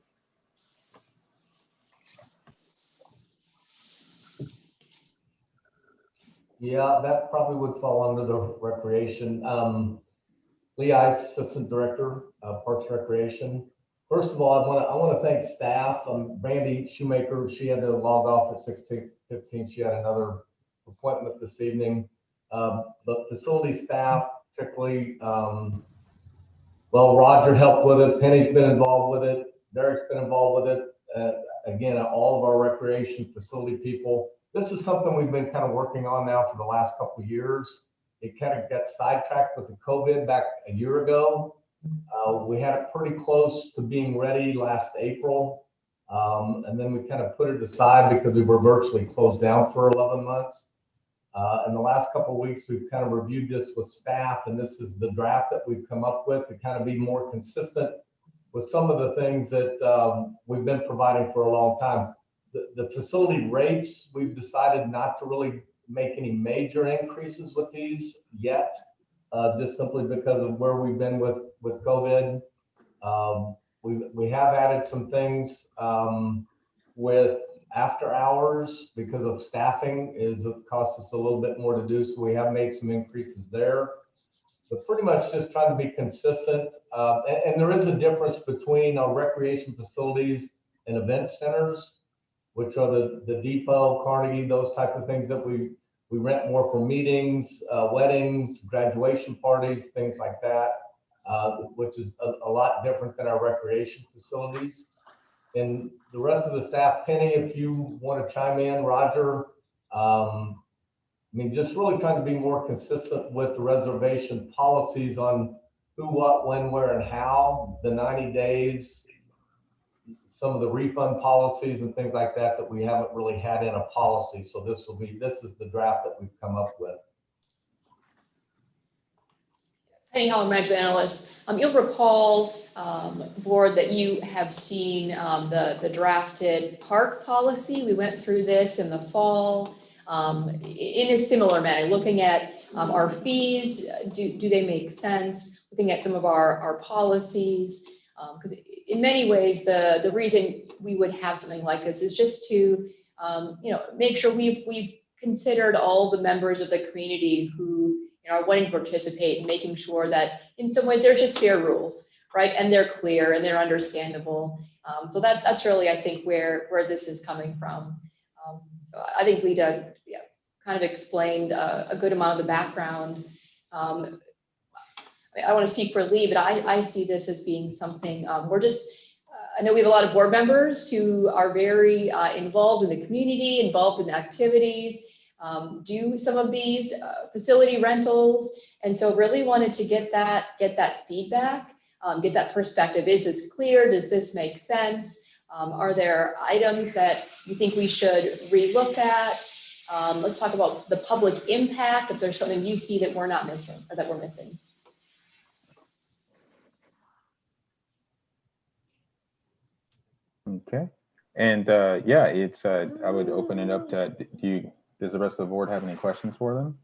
Yeah, that probably would fall under the recreation. Lee Ice, Assistant Director of Parks and Recreation. First of all, I want to thank staff. Brandy Shoemaker, she had to log off at 16:15. She had another appointment this evening. But facility staff, particularly, well, Roger helped with it. Penny's been involved with it. Derek's been involved with it. Again, all of our recreation facility people. This is something we've been kind of working on now for the last couple of years. It kind of got sidetracked with the COVID back a year ago. We had it pretty close to being ready last April. And then we kind of put it aside because we were virtually closed down for 11 months. In the last couple of weeks, we've kind of reviewed this with staff, and this is the draft that we've come up with to kind of be more consistent with some of the things that we've been providing for a long time. The facility rates, we've decided not to really make any major increases with these yet, just simply because of where we've been with COVID. We have added some things with after hours because of staffing. It costs us a little bit more to do, so we have made some increases there. But pretty much just trying to be consistent. And there is a difference between our recreation facilities and event centers, which are the Depot, Carnegie, those type of things that we rent more for meetings, weddings, graduation parties, things like that, which is a lot different than our recreation facilities. And the rest of the staff, Penny, if you want to chime in, Roger, I mean, just really trying to be more consistent with the reservation policies on who, what, when, where, and how, the 90 days, some of the refund policies and things like that we haven't really had in a policy. So this is the draft that we've come up with. Penny Holler, Management Analyst. You'll recall, board, that you have seen the drafted park policy. We went through this in the fall in a similar manner, looking at our fees. Do they make sense? Looking at some of our policies. Because in many ways, the reason we would have something like this is just to, make sure we've considered all the members of the community who are wanting to participate, and making sure that in some ways there's just fair rules, right? And they're clear and they're understandable. So that's really, I think, where this is coming from. So I think Lita kind of explained a good amount of the background. I want to speak for Lee, but I see this as being something I know we have a lot of board members who are very involved in the community, involved in activities, do some of these facility rentals. And so really wanted to get that feedback, get that perspective. Is this clear? Does this make sense? Are there items that you think we should relook at? Let's talk about the public impact, if there's something you see that we're not missing or that we're missing. Okay. And it's I would open it up to, does the rest of the board have any questions for them?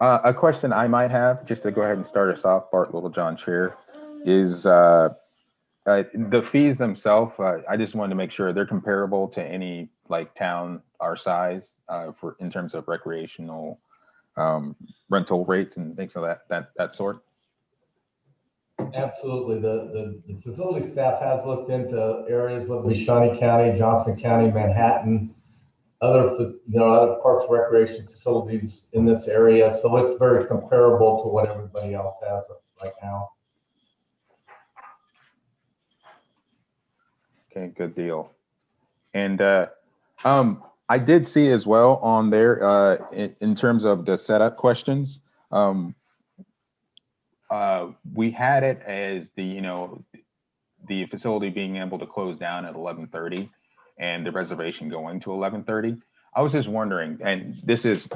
A question I might have, just to go ahead and start us off, Bart Littlejohn Chair, is the fees themselves. I just wanted to make sure they're comparable to any town our size in terms of recreational rental rates and things of that sort. Absolutely. The facility staff has looked into areas, whether it be Shawnee County, Johnson County, Manhattan, other parks and recreation facilities in this area. So it's very comparable to what everybody else has right now. Okay, good deal. And I did see as well on there in terms of the setup questions. We had it as the facility being able to close down at 11:30 and the reservation going to 11:30. I was just wondering, and this is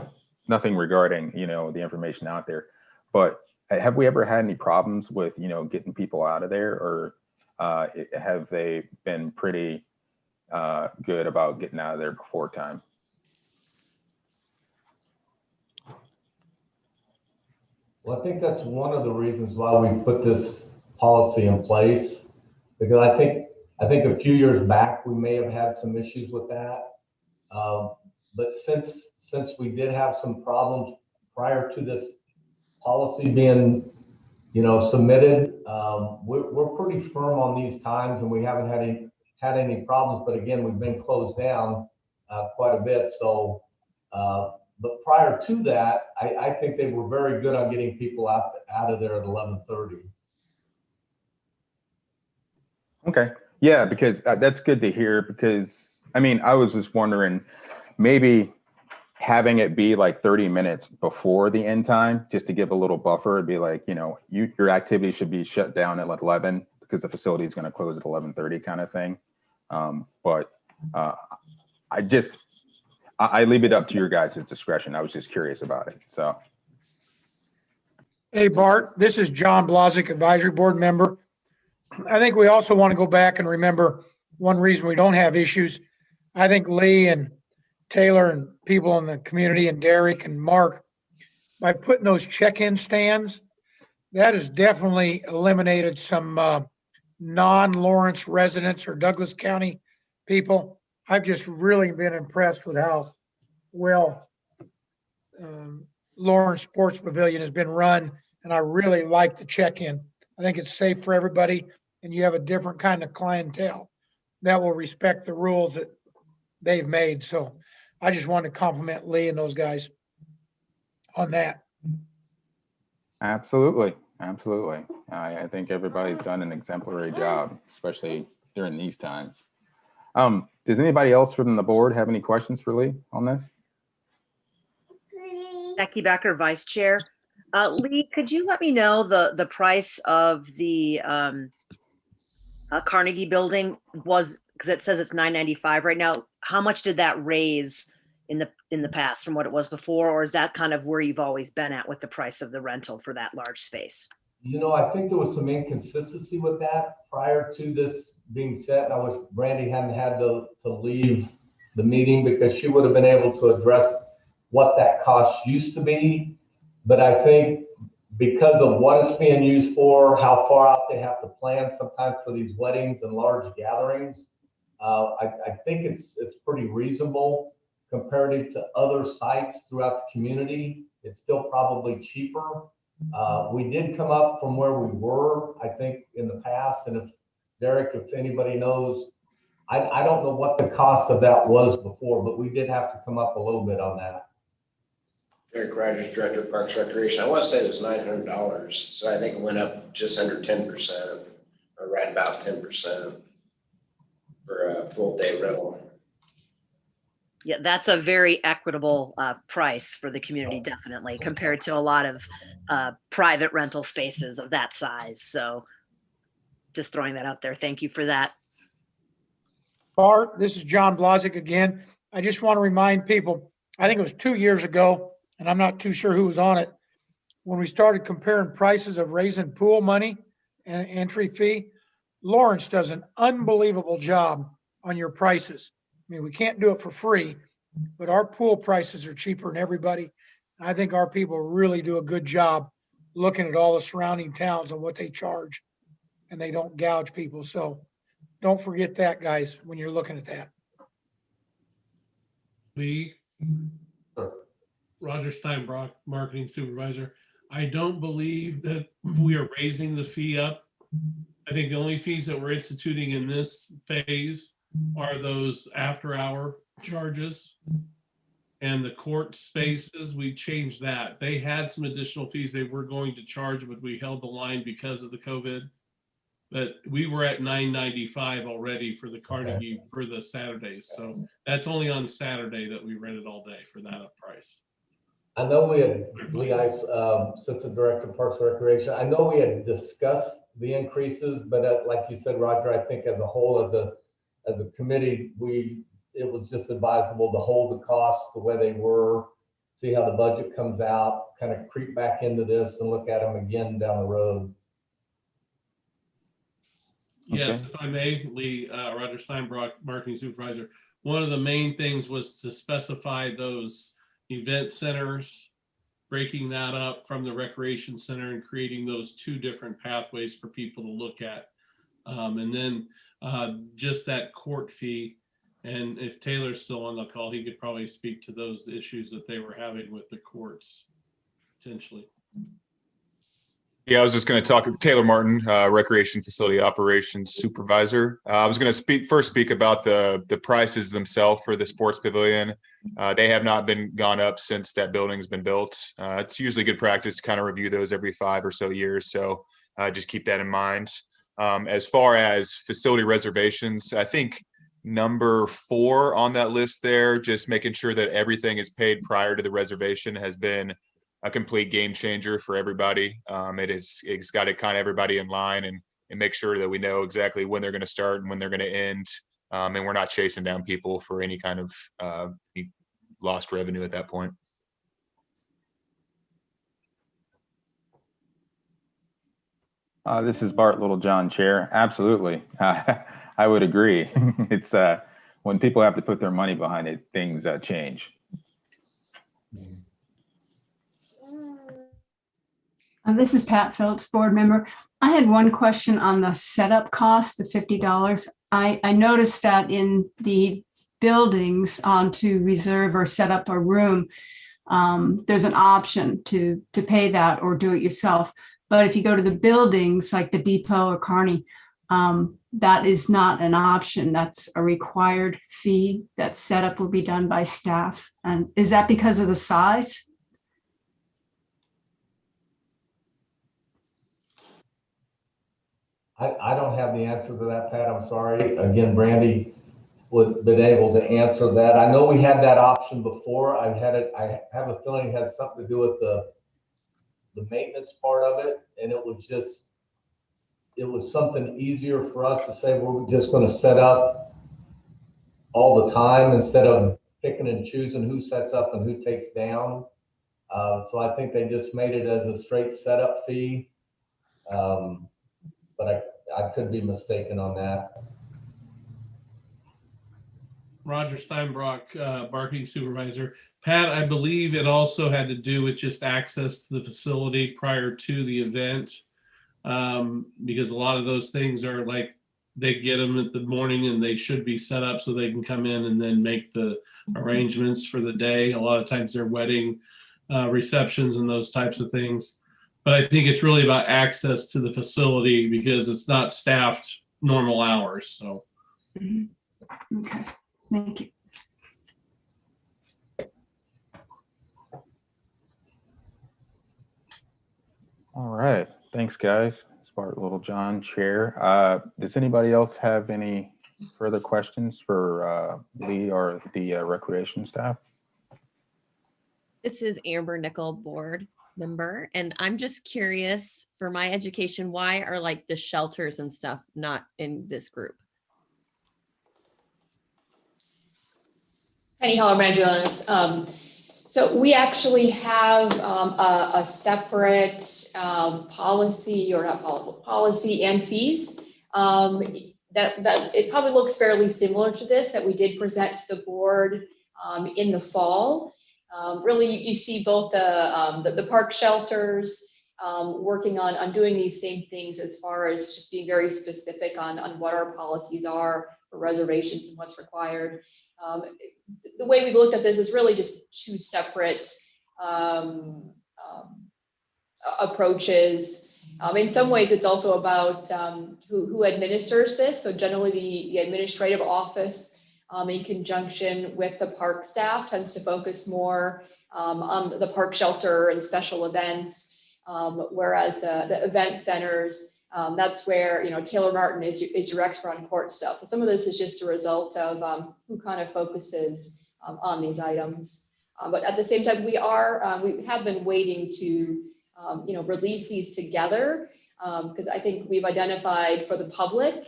nothing regarding the information out there, but have we ever had any problems with getting people out of there, or have they been pretty good about getting out of there before time? Well, I think that's one of the reasons why we put this policy in place, because I think a few years back we may have had some issues with that, but since we did have some problems prior to this policy being submitted, we're pretty firm on these times, and we haven't had any problems. But again, we've been closed down quite a bit. So, but prior to that, I think they were very good on getting people out of there at 11:30. Okay, yeah, because that's good to hear. Because I mean, I was just wondering, maybe having it be like 30 minutes before the end time, just to give a little buffer. It'd be like, your activity should be shut down at 11 because the facility is going to close at 11:30 kind of thing. But I leave it up to your guys' discretion. I was just curious about it. So. Hey, Bart, this is John Blazik, Advisory Board member. I think we also want to go back and remember one reason we don't have issues. I think Lee and Taylor and people in the community and Derek and Mark, by putting those check-in stands, that has definitely eliminated some non-Lawrence residents or Douglas County people. I've just really been impressed with how well Lawrence Sports Pavilion has been run, and I really like the check-in. I think it's safe for everybody, and you have a different kind of clientele that will respect the rules that they've made. So I just wanted to compliment Lee and those guys on that. Absolutely. I think everybody's done an exemplary job, especially during these times. Does anybody else from the board have any questions for Lee on this? Becky Becker, Vice Chair. Lee, could you let me know the price of the Carnegie building was, because it says it's $995 right now. How much did that raise in the past from what it was before, or is that kind of where you've always been at with the price of the rental for that large space? I think there was some inconsistency with that prior to this being set. I wish Brandy hadn't had to leave the meeting, because she would have been able to address what that cost used to be. But I think because of what it's being used for, how far out they have to plan sometimes for these weddings and large gatherings, I think it's pretty reasonable comparative to other sites throughout the community. It's still probably cheaper. We did come up from where we were, I think, in the past. And if Derek, if anybody knows, I don't know what the cost of that was before, but we did have to come up a little bit on that. Derek Rogers, Director of Parks Recreation. I want to say it was $900. So I think it went up just under 10%, or right about 10% for a full day rental. Yeah, that's a very equitable price for the community, definitely, compared to a lot of private rental spaces of that size. So just throwing that out there. Thank you for that. Bart, this is John Blazik again. I just want to remind people, I think it was 2 years ago, and I'm not too sure who was on it, when we started comparing prices of raising pool money and entry fee. Lawrence does an unbelievable job on your prices. I mean, we can't do it for free, but our pool prices are cheaper than everybody. I think our people really do a good job looking at all the surrounding towns and what they charge, and they don't gouge people. So don't forget that, guys, when you're looking at that. Lee, Roger Steinbrock, Marketing Supervisor. I don't believe that we are raising the fee up. I think the only fees that we're instituting in this phase are those after-hour charges. And the court spaces, we changed that. They had some additional fees they were going to charge, but we held the line because of the COVID. But we were at $9.95 already for the Carnegie for the Saturdays. So that's only on Saturday that we rented all day for that price. I know we had Lee Ice, Assistant Director of Parks and Recreation. I know we had discussed the increases, but like you said, Roger, I think as a whole, as a committee, it was just advisable to hold the costs the way they were, see how the budget comes out, kind of creep back into this and look at them again down the road. Yes, if I may, Lee, Roger Steinbrock, Marketing Supervisor. One of the main things was to specify those event centers, breaking that up from the recreation center and creating those two different pathways for people to look at. And then just that court fee. And if Taylor's still on the call, he could probably speak to those issues that they were having with the courts, potentially. Yeah, I was just going to talk with Taylor Martin, Recreation Facility Operations Supervisor. I was going to first speak about the prices themselves for the sports pavilion. They have not been gone up since that building's been built. It's usually good practice to kind of review those every 5 or so years. So just keep that in mind. As far as facility reservations, I think number 4 on that list there, just making sure that everything is paid prior to the reservation, has been a complete game changer for everybody. It's got to kind of everybody in line and make sure that we know exactly when they're going to start and when they're going to end. And we're not chasing down people for any kind of lost revenue at that point. This is Bart Littlejohn, Chair. Absolutely. I would agree. It's when people have to put their money behind it, things change. This is Pat Phillips, board member. I had one question on the setup cost, the $50. I noticed that in the buildings to reserve or set up a room, there's an option to pay that or do it yourself. But if you go to the buildings like the Depot or Kearney, that is not an option. That's a required fee. That setup will be done by staff. And is that because of the size? I don't have the answer to that, Pat. I'm sorry. Again, Brandy would have been able to answer that. I know we had that option before. I have a feeling it has something to do with the maintenance part of it. And it was something easier for us to say, we're just going to set up all the time instead of picking and choosing who sets up and who takes down. So I think they just made it as a straight setup fee. But I could be mistaken on that. Roger Steinbrock, Marketing Supervisor. Pat, I believe it also had to do with just access to the facility prior to the event, because a lot of those things are like they get them at the morning and they should be set up so they can come in and then make the arrangements for the day. A lot of times they're wedding receptions and those types of things. But I think it's really about access to the facility because it's not staffed normal hours. So. Okay, thank you. All right, thanks guys. It's Bart Littlejohn, Chair. Does anybody else have any further questions for Lee or the recreation staff? This is Amber Nickel, board member, and I'm just curious for my education, why are like the shelters and stuff not in this group? Penny Holler, manager on this. So we actually have a separate policy, or not policy and fees. That it probably looks fairly similar to this that we did present to the board in the fall. Really, you see both the park shelters working on doing these same things as far as just being very specific on what our policies are for reservations and what's required. The way we've looked at this is really just two separate approaches. In some ways, it's also about who administers this. So generally, the administrative office in conjunction with the park staff, tends to focus more on the park shelter and special events, whereas the event centers, that's where, Taylor Martin is your expert on court stuff. So some of this is just a result of who kind of focuses on these items. But at the same time, we have been waiting to, release these together because I think we've identified for the public,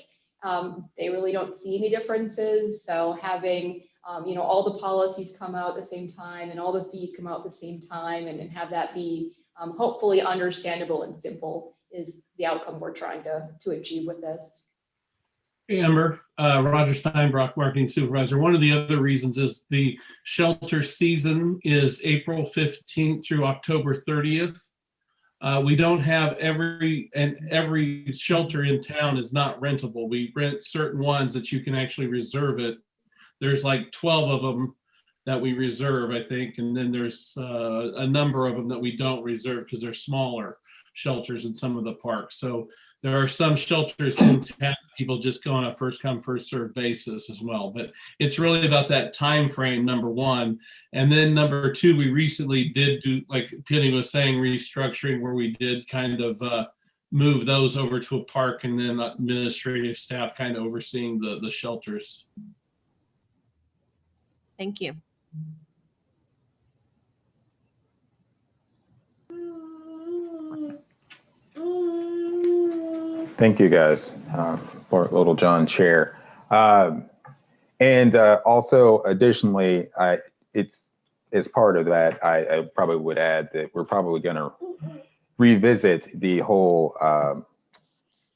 they really don't see any differences. So having, all the policies come out at the same time and all the fees come out at the same time and have that be hopefully understandable and simple is the outcome we're trying to achieve with this. Amber, Roger Steinbrock, Marketing Supervisor. One of the other reasons is the shelter season is April 15th through October 30th. We don't have every shelter in town is not rentable. We rent certain ones that you can actually reserve it. There's like 12 of them that we reserve, I think. And then there's a number of them that we don't reserve because they're smaller shelters in some of the parks. So there are some shelters in town, people just go on a first come, first served basis as well. But it's really about that time frame, number one. And then number two, we recently did do, like Penny was saying, restructuring where we did kind of move those over to a park and then administrative staff kind of overseeing the shelters. Thank you. Thank you guys for Little John chair. And also additionally, as part of that, I probably would add that we're probably going to revisit the whole,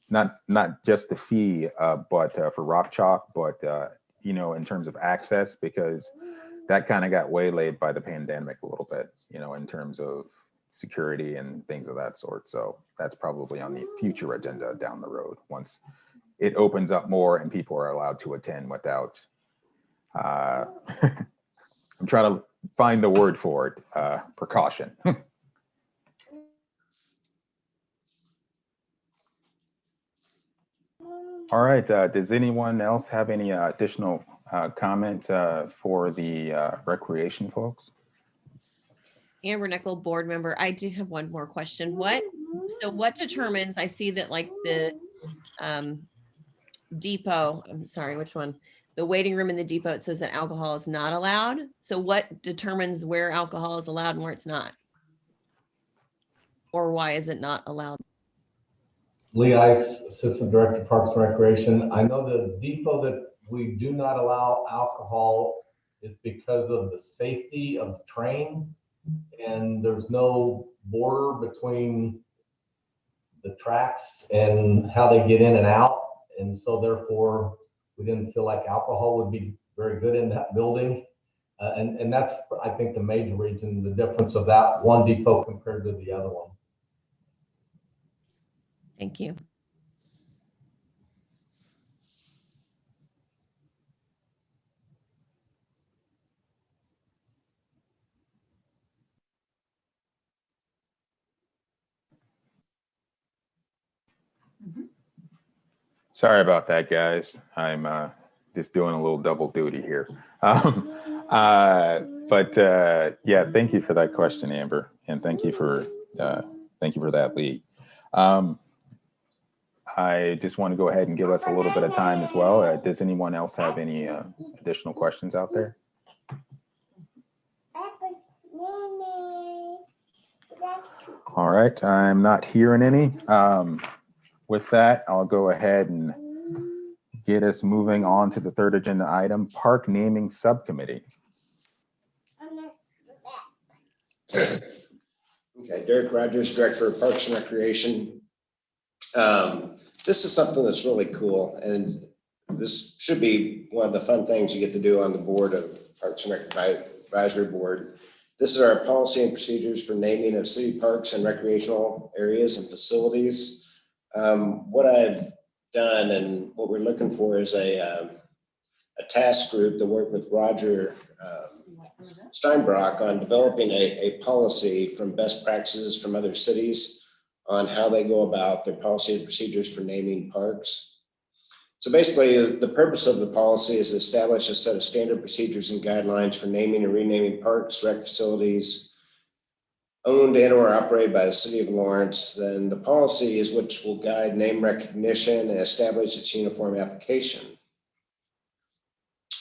not just the fee, but for Rock Chalk, but in terms of access, because that kind of got waylaid by the pandemic a little bit, in terms of security and things of that sort. So that's probably on the future agenda down the road once it opens up more and people are allowed to attend without, I'm trying to find the word for it, precaution. All right, does anyone else have any additional comment for the recreation folks? Amber Nickel, board member. I do have one more question. What determines, I see that like the depot, I'm sorry, which one? The waiting room in the depot, it says that alcohol is not allowed. So what determines where alcohol is allowed and where it's not? Or why is it not allowed? Lee Ice, Assistant Director, Parks and Recreation. I know the depot that we do not allow alcohol is because of the safety of the train. And there's no border between the tracks and how they get in and out. And so therefore, we didn't feel like alcohol would be very good in that building. And that's, I think, the major reason, the difference of that one depot compared to the other one. Thank you. Sorry about that, guys. I'm just doing a little double duty here. Yeah, thank you for that question, Amber, and thank you for that, Lee. I just want to go ahead and give us a little bit of time as well. Does anyone else have any additional questions out there? All right, I'm not hearing any. With that, I'll go ahead and get us moving on to the third agenda item, Park Naming Subcommittee. Okay, Derek Rogers, Director of Parks and Recreation. This is something that's really cool, and this should be one of the fun things you get to do on the board of Parks and Advisory Board. This is our policy and procedures for naming of city parks and recreational areas and facilities. What I've done and what we're looking for is a task group to work with Roger Steinbrock on developing a policy from best practices from other cities on how they go about their policy and procedures for naming parks. So basically, the purpose of the policy is to establish a set of standard procedures and guidelines for naming and renaming parks, rec facilities owned and or operated by the city of Lawrence. Then the policy is which will guide name recognition and establish its uniform application.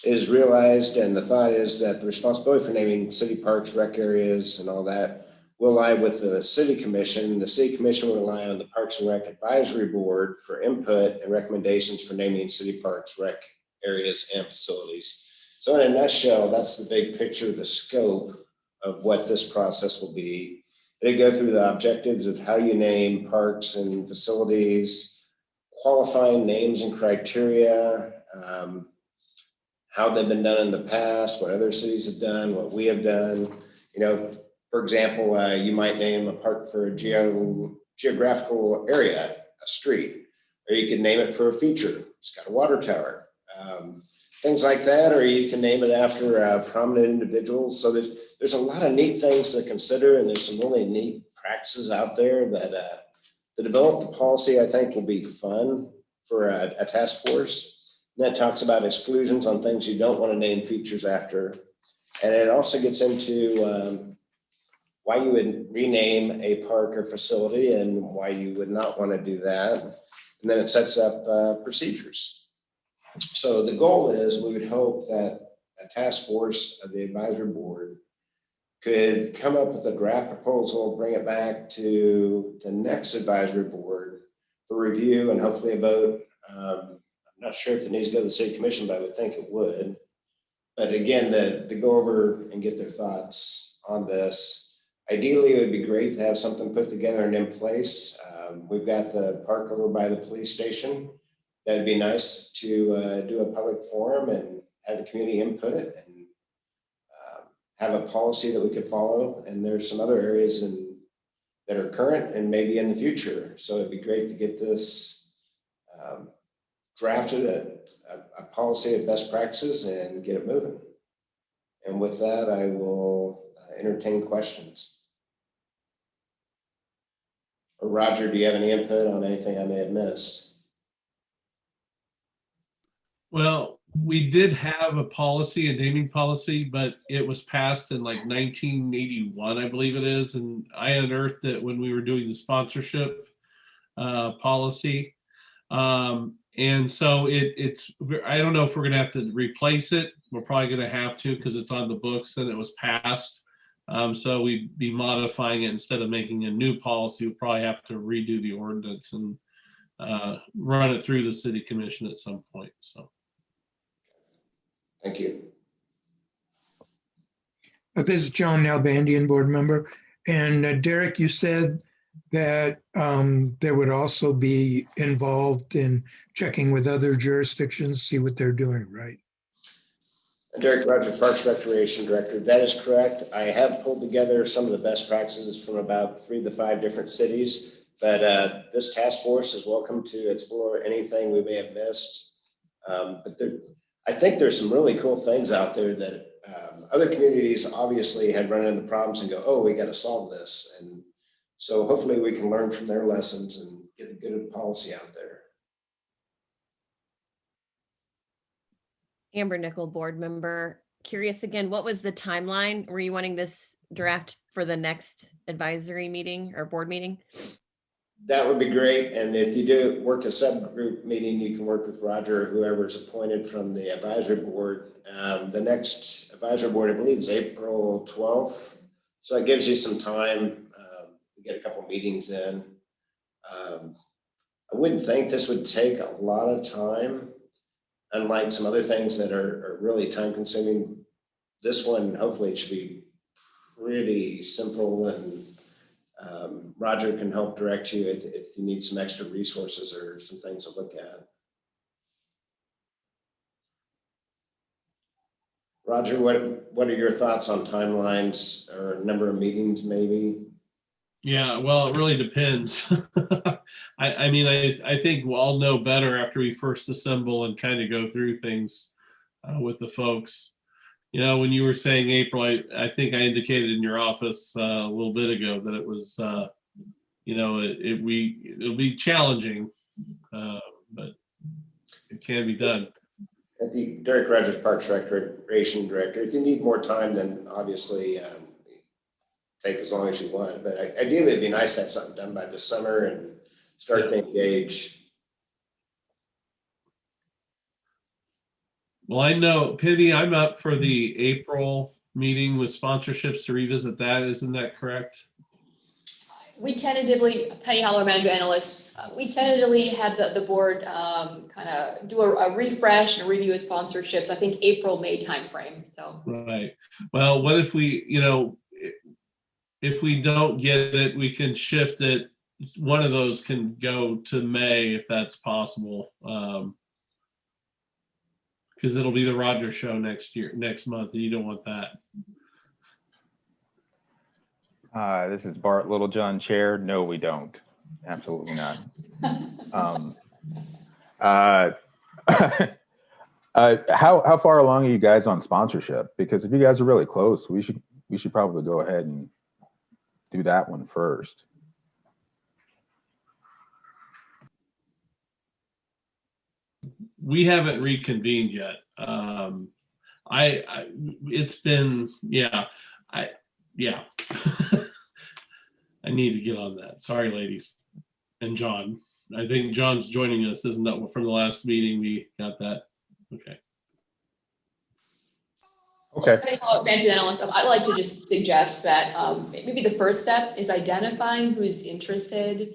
It is realized, and the thought is that the responsibility for naming city parks, rec areas, and all that will lie with the city commission. The city commission will rely on the Parks and Rec Advisory Board for input and recommendations for naming city parks, rec areas, and facilities. So in a nutshell, that's the big picture, the scope of what this process will be. They go through the objectives of how you name parks and facilities, qualifying names and criteria, how they've been done in the past, what other cities have done, what we have done. You know, for example, you might name a park for a geographical area, a street, or you could name it for a feature. It's got a water tower, things like that, or you can name it after prominent individuals. So there's a lot of neat things to consider, and there's some really neat practices out there that to develop the policy, I think, will be fun for a task force. And that talks about exclusions on things you don't want to name features after. And it also gets into why you would rename a park or facility and why you would not want to do that. And then it sets up procedures. So the goal is we would hope that a task force of the advisory board could come up with a draft proposal, bring it back to the next advisory board for review and hopefully a vote. I'm not sure if it needs to go to the city commission, but I would think it would. But again, to go over and get their thoughts on this. Ideally, it would be great to have something put together and in place. We've got the park over by the police station. That'd be nice to do a public forum and have the community input and have a policy that we could follow. And there's some other areas that are current and maybe in the future. So it'd be great to get this drafted, a policy of best practices, and get it moving. And with that, I will entertain questions. Or Roger, do you have any input on anything I may have missed? Well, we did have a policy, a naming policy, but it was passed in like 1981, I believe it is. And I unearthed it when we were doing the sponsorship policy. And so I don't know if we're going to have to replace it. We're probably going to have to because it's on the books and it was passed. So we'd be modifying it instead of making a new policy. We'll probably have to redo the ordinance and run it through the city commission at some point. So. Thank you. This is John Nalbandian, board member. And Derek, you said that there would also be involved in checking with other jurisdictions, see what they're doing, right? Derek Roger, Parks Recreation Director. That is correct. I have pulled together some of the best practices from about 3 to 5 different cities, but this task force is welcome to explore anything we may have missed. But I think there's some really cool things out there that other communities obviously had run into problems and go, oh, we got to solve this. And so hopefully we can learn from their lessons and get a good policy out there. Amber Nickel, board member. Curious again, what was the timeline? Were you wanting this draft for the next advisory meeting or board meeting? That would be great. And if you do work a subgroup meeting, you can work with Roger or whoever's appointed from the advisory board. The next advisory board, I believe, is April 12th. So it gives you some time to get a couple meetings in. I wouldn't think this would take a lot of time, unlike some other things that are really time consuming. This one, hopefully it should be pretty simple, and Roger can help direct you if you need some extra resources or some things to look at. Roger, what are your thoughts on timelines or number of meetings maybe? Yeah, well, it really depends. I mean, I think we'll all know better after we first assemble and kind of go through things with the folks. You know, when you were saying April, I think I indicated in your office a little bit ago that it was, you know, it'll be challenging, but it can be done. I think Derek Rogers, Parks Recreation Director, if you need more time, then obviously take as long as you want. But ideally, it'd be nice to have something done by the summer and start to engage. Well, I know, Penny, I'm up for the April meeting with sponsorships to revisit that. Isn't that correct? We tentatively, Penny Holler, manager analyst, we tentatively had the board kind of do a refresh and a review of sponsorships, I think April, May timeframe, so. Right. Well, what if we, if we don't get it, we can shift it. One of those can go to May if that's possible. Because it'll be the Rogers show next month, and you don't want that. This is Bart Littlejohn, Chair. No, we don't. Absolutely not. How far along are you guys on sponsorship? Because if you guys are really close, we should probably go ahead and do that one first. We haven't reconvened yet. It's been, yeah. I need to get on that. Sorry, ladies. And John. I think John's joining us, isn't that from the last meeting? We got that. Okay. Okay. I'd like to just suggest that maybe the first step is identifying who's interested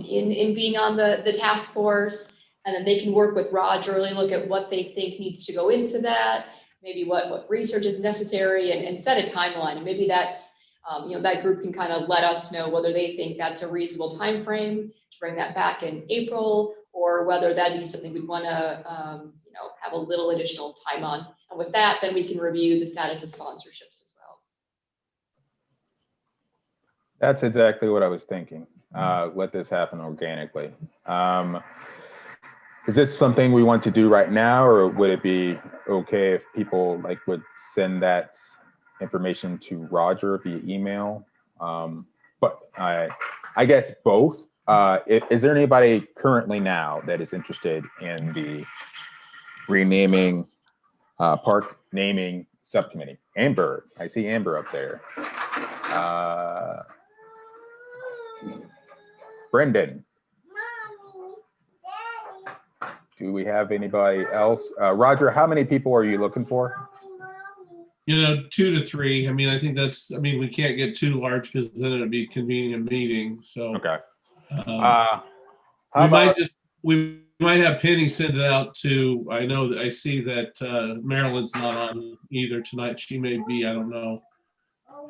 in being on the task force, and then they can work with Roger, really look at what they think needs to go into that, maybe what research is necessary, and set a timeline. And maybe that's, that group can kind of let us know whether they think that's a reasonable time frame to bring that back in April, or whether that'd be something we'd want to, have a little additional time on. And with that, then we can review the status of sponsorships as well. That's exactly what I was thinking. Let this happen organically. Is this something we want to do right now, or would it be okay if people would send that information to Roger via email? But I guess both. Is there anybody currently now that is interested in the renaming park naming subcommittee? Amber, I see Amber up there. Brendan. Do we have anybody else? Roger, how many people are you looking for? 2 to 3. I mean, I think that's, we can't get too large because then it'd be convening a meeting. So okay. We might have Penny send it out to, I know that I see that Marilyn's not on either tonight. She may be, I don't know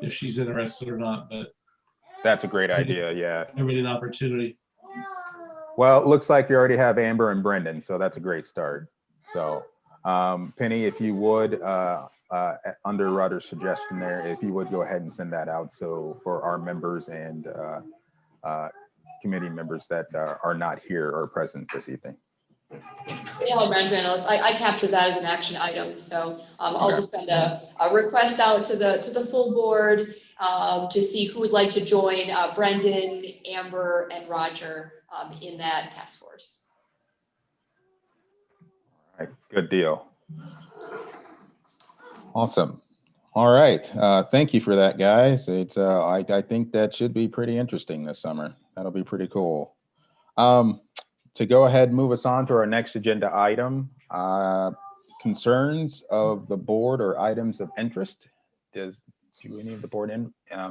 if she's interested or not, but that's a great idea. Yeah. Everybody an opportunity. Well, it looks like you already have Amber and Brendan, so that's a great start. So Penny, if you would, under Roger's suggestion there, if you would go ahead and send that out, so for our members and committee members that are not here or present this evening. Yeah, management analyst, I captured that as an action item, so I'll just send a request out to the full board to see who would like to join Brendan, Amber, and Roger in that task force. All right, good deal. Awesome. All right, thank you for that, guys. It's I think that should be pretty interesting this summer. That'll be pretty cool. To go ahead and move us on to our next agenda item, concerns of the board or items of interest. Do any of the board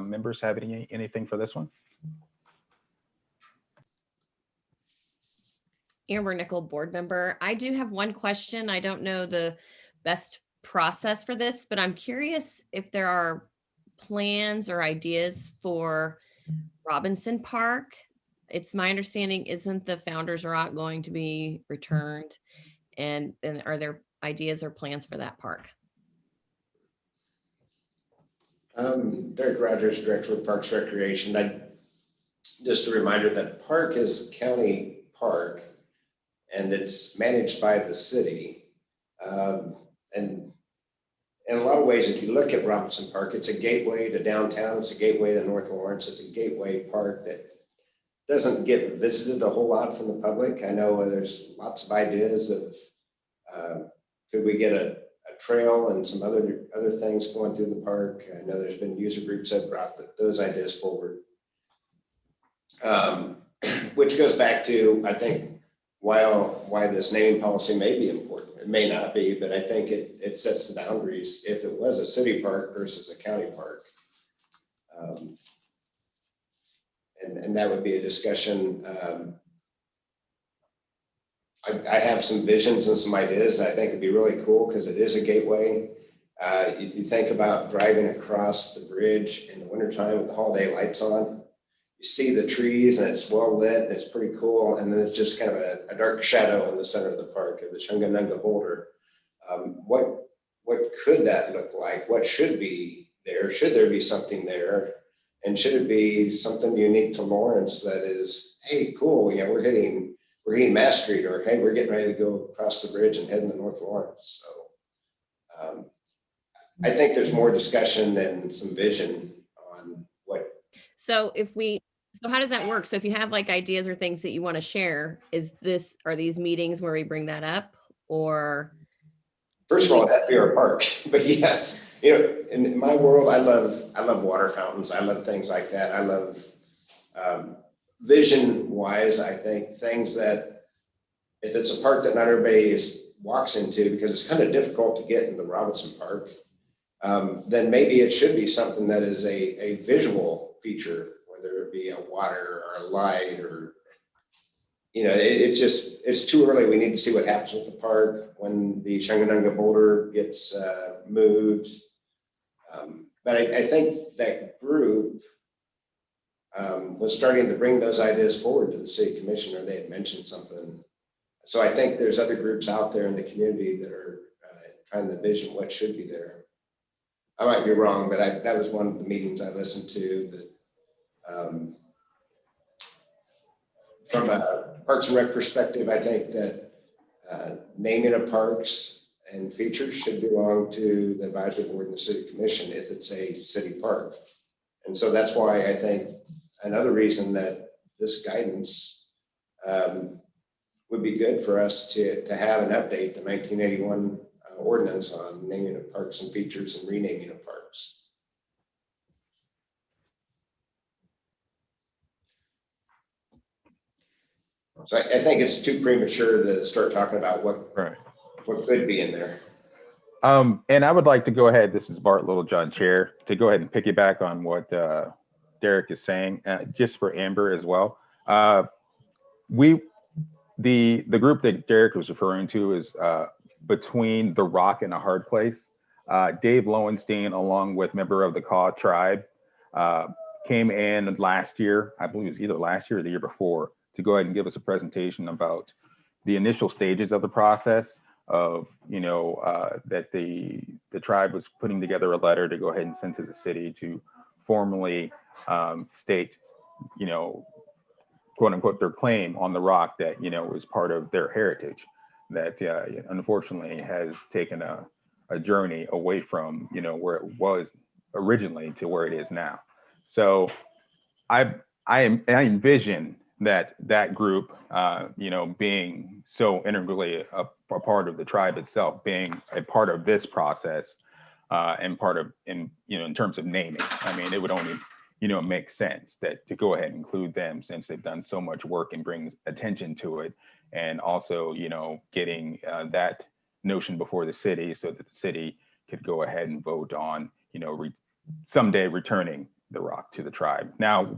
members have anything for this one? Amber Nickel, board member. I do have one question. I don't know the best process for this, but I'm curious if there are plans or ideas for Robinson Park. It's my understanding, isn't the Founders Rock going to be returned? And are there ideas or plans for that park? Derek Rogers, Director of Parks Recreation. Just a reminder that park is county park and it's managed by the city. And in a lot of ways, if you look at Robinson Park, it's a gateway to downtown. It's a gateway to North Lawrence. It's a gateway park that doesn't get visited a whole lot from the public. I know there's lots of ideas of could we get a trail and some other things going through the park. I know there's been user groups that brought those ideas forward. Which goes back to, I think, why this naming policy may be important. It may not be, but I think it sets the boundaries if it was a city park versus a county park. And that would be a discussion. I have some visions and some ideas I think it'd be really cool because it is a gateway. If you think about driving across the bridge in the wintertime with the holiday lights on, you see the trees and it's well lit and it's pretty cool. And then it's just kind of a dark shadow in the center of the park of the Chunganunga boulder. What could that look like? What should be there? Should there be something there? And should it be something unique to Lawrence that is, hey, cool, yeah, we're hitting Mass Street, or hey, we're getting ready to go across the bridge and head into North Lawrence. So I think there's more discussion and some vision on what. So how does that work? So if you have like ideas or things that you want to share, are these meetings where we bring that up, or? First of all, that'd be our park, but yes, in my world, I love water fountains. I love things like that. I love vision wise. I think things that if it's a park that not everybody walks into because it's kind of difficult to get into Robinson Park, then maybe it should be something that is a visual feature, whether it be a water or a light or, it's too early. We need to see what happens with the park when the Chunganunga boulder gets moved. But I think that group was starting to bring those ideas forward to the city commission, or they had mentioned something. So I think there's other groups out there in the community that are trying to envision what should be there. I might be wrong, but that was one of the meetings I listened to that from a Parks and Rec perspective, I think that naming of parks and features should belong to the advisory board and the city commission if it's a city park. And so that's why I think another reason that this guidance would be good for us to have an update, the 1981 ordinance on naming of parks and features and renaming of parks. So I think it's too premature to start talking about what could be in there. And I would like to go ahead, this is Bart Littlejohn, Chair, to go ahead and piggyback on what Derek is saying, just for Amber as well. The group that Derek was referring to is between the Rock and a Hard Place. Dave Lowenstein, along with member of the Kaw tribe, came in last year, I believe it was either last year or the year before, to go ahead and give us a presentation about the initial stages of the process of, that the tribe was putting together a letter to go ahead and send to the city to formally state, quote unquote, their claim on the rock that, was part of their heritage that unfortunately has taken a journey away from, where it was originally to where it is now. So I envision that group, being so integrally a part of the tribe itself, being a part of this process, and part of, in terms of naming. I mean, it would only, make sense that to go ahead and include them since they've done so much work and brings attention to it, and also, getting that notion before the city so that the city could go ahead and vote on, someday returning the rock to the tribe. Now,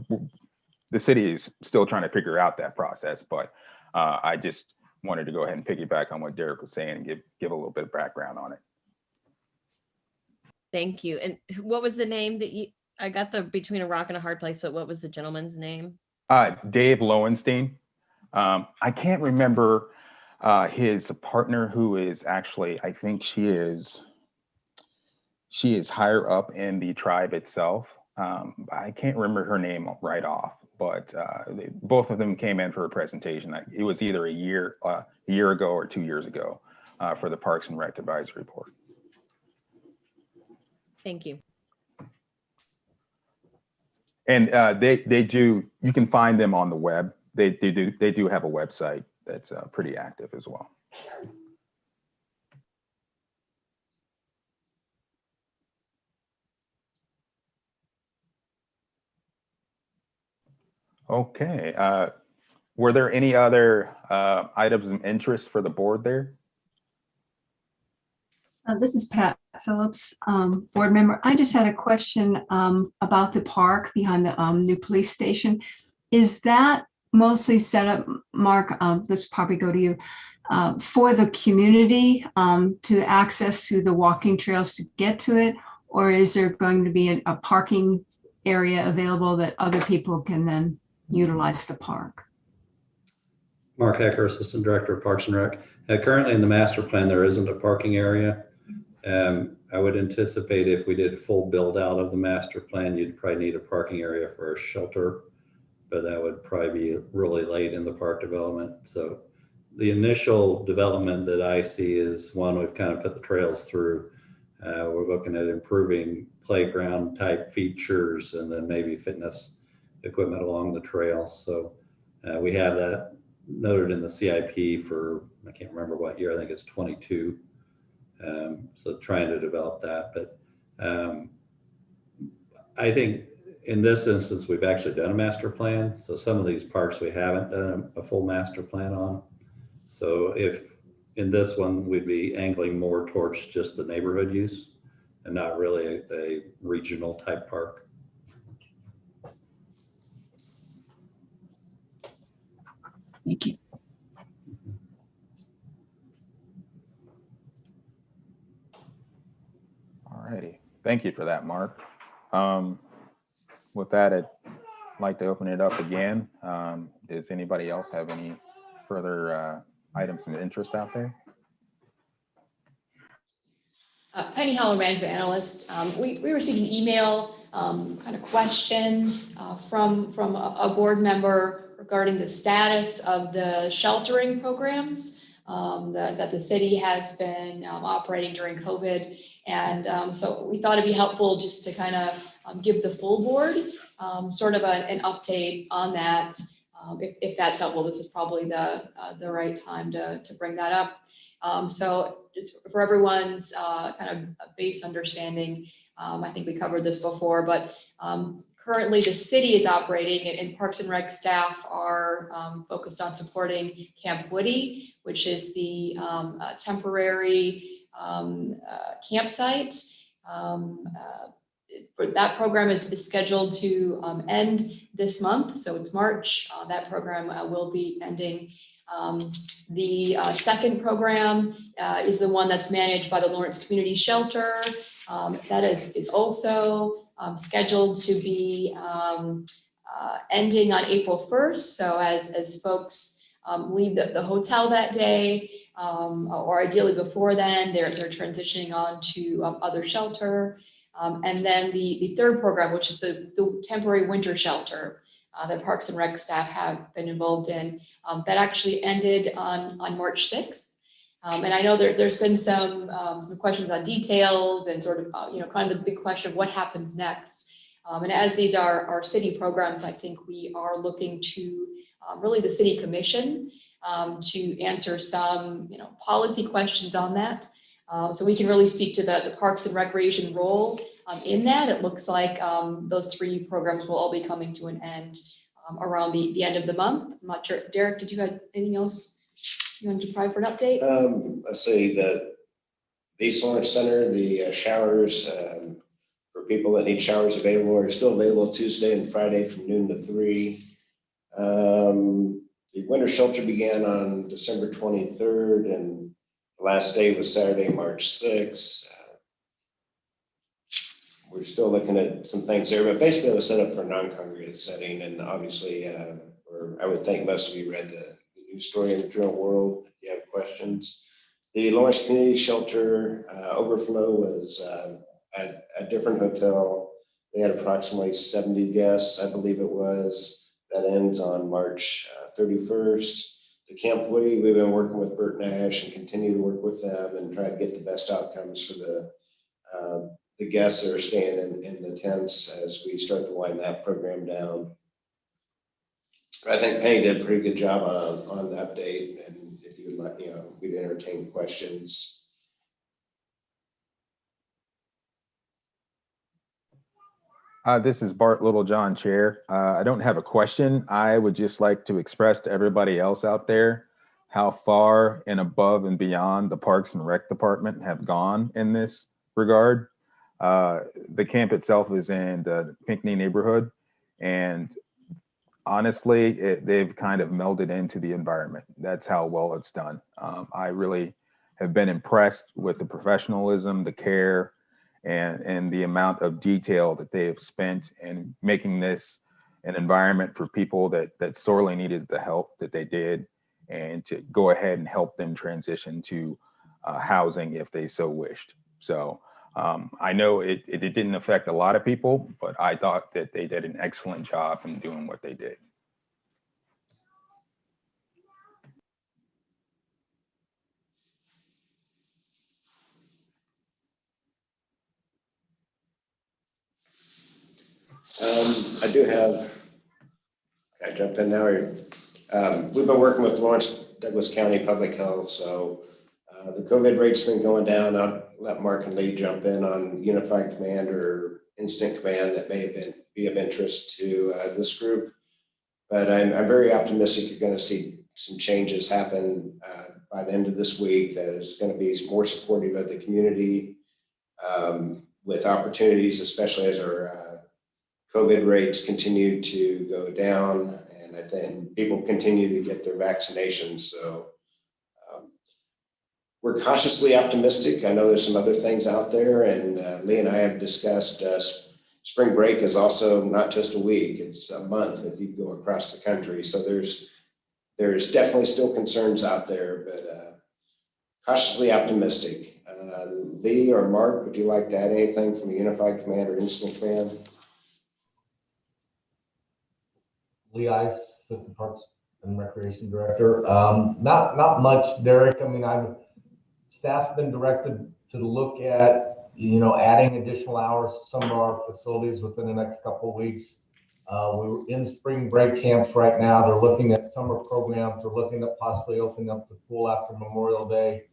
the city is still trying to figure out that process, but I just wanted to go ahead and piggyback on what Derek was saying and give a little bit of background on it. Thank you. And what was the name that I got the between a rock and a hard place, but what was the gentleman's name? Dave Lowenstein. I can't remember his partner, who is actually, I think she is higher up in the tribe itself. I can't remember her name right off, but both of them came in for a presentation. It was either a year ago or 2 years ago for the Parks and Rec Advisory Board. Thank you. And they do, you can find them on the web. They do have a website that's pretty active as well. Okay. Were there any other items of interest for the board there? This is Pat Phillips, board member. I just had a question about the park behind the new police station. Is that mostly set up, Mark, this will probably go to you, for the community to access to the walking trails to get to it? Or is there going to be a parking area available that other people can then utilize the park? Mark Hecker, Assistant Director of Parks and Rec. Currently in the master plan, there isn't a parking area. I would anticipate if we did full build out of the master plan, you'd probably need a parking area for a shelter, but that would probably be really late in the park development. So the initial development that I see is one we've kind of put the trails through. We're looking at improving playground type features and then maybe fitness equipment along the trails. So we have that noted in the CIP for, I can't remember what year, I think it's 22. So trying to develop that, but I think in this instance, we've actually done a master plan. So some of these parks we haven't done a full master plan on. So if in this one, we'd be angling more towards just the neighborhood use and not really a regional type park. Thank you. All righty. Thank you for that, Mark. With that, I'd like to open it up again. Does anybody else have any further items of interest out there? Penny Holler, management analyst. We received an email kind of question from a board member regarding the status of the sheltering programs that the city has been operating during COVID. And so we thought it'd be helpful just to kind of give the full board sort of an update on that. If that's helpful, this is probably the right time to bring that up. So just for everyone's kind of base understanding, I think we covered this before, but currently the city is operating and Parks and Rec staff are focused on supporting Camp Woody, which is the temporary campsite. That program is scheduled to end this month, so it's March. That program will be ending. The second program is the one that's managed by the Lawrence Community Shelter. That is also scheduled to be ending on April 1st. So as folks leave the hotel that day, or ideally before then, they're transitioning on to other shelter. And then the third program, which is the temporary winter shelter that Parks and Rec staff have been involved in, that actually ended on March 6th. And I know there's been some questions on details and sort of, kind of the big question of what happens next. And as these are our city programs, I think we are looking to really the city commission to answer some, policy questions on that. So we can really speak to the Parks and Recreation role in that. It looks like those three programs will all be coming to an end around the end of the month. I'm not sure, Derek, did you have anything else you wanted to provide for an update? I say that Base Launch Center, the showers for people that need showers available are still available Tuesday and Friday from noon to 3. The winter shelter began on December 23rd and the last day was Saturday, March 6th. We're still looking at some things there, but basically it was set up for a non-congregate setting. And obviously, I would think most of you read the news story in the Journal World if you have questions. The Lawrence Community Shelter overflow was at a different hotel. They had approximately 70 guests, I believe it was. That ends on March 31st. The Camp Woody, we've been working with Bert Nash and continue to work with them and try to get the best outcomes for the the guests that are staying in the tents as we start to wind that program down. I think Penny did a pretty good job on the update, and if you would like, we'd entertain questions. This is Bart Littlejohn, Chair. I don't have a question. I would just like to express to everybody else out there how far and above and beyond the Parks and Rec Department have gone in this regard. The camp itself is in the Pinckney neighborhood, and honestly, they've kind of melded into the environment. That's how well it's done. I really have been impressed with the professionalism, the care, and the amount of detail that they have spent in making this an environment for people that sorely needed the help that they did, and to go ahead and help them transition to housing if they so wished. So I know it didn't affect a lot of people, but I thought that they did an excellent job in doing what they did. I do have, can I jump in now? We've been working with Lawrence Douglas County Public Health, so the COVID rate's been going down. I'll let Mark and Lee jump in on Unified Command or Instant Command that may be of interest to this group. But I'm very optimistic you're going to see some changes happen by the end of this week that is going to be more supportive of the community with opportunities, especially as our COVID rates continue to go down, and I think people continue to get their vaccinations. So we're cautiously optimistic. I know there's some other things out there, and Lee and I have discussed spring break is also not just a week, it's a month if you go across the country. So there's definitely still concerns out there, but cautiously optimistic. Lee or Mark, would you like to add anything from a Unified Command or Instant Command? Lee Ice, Assistant Parks and Recreation Director. Not much, Derek. I mean, staff's been directed to look at, adding additional hours to some of our facilities within the next couple of weeks. We're in spring break camps right now. They're looking at summer programs. They're looking at possibly opening up the pool after Memorial Day.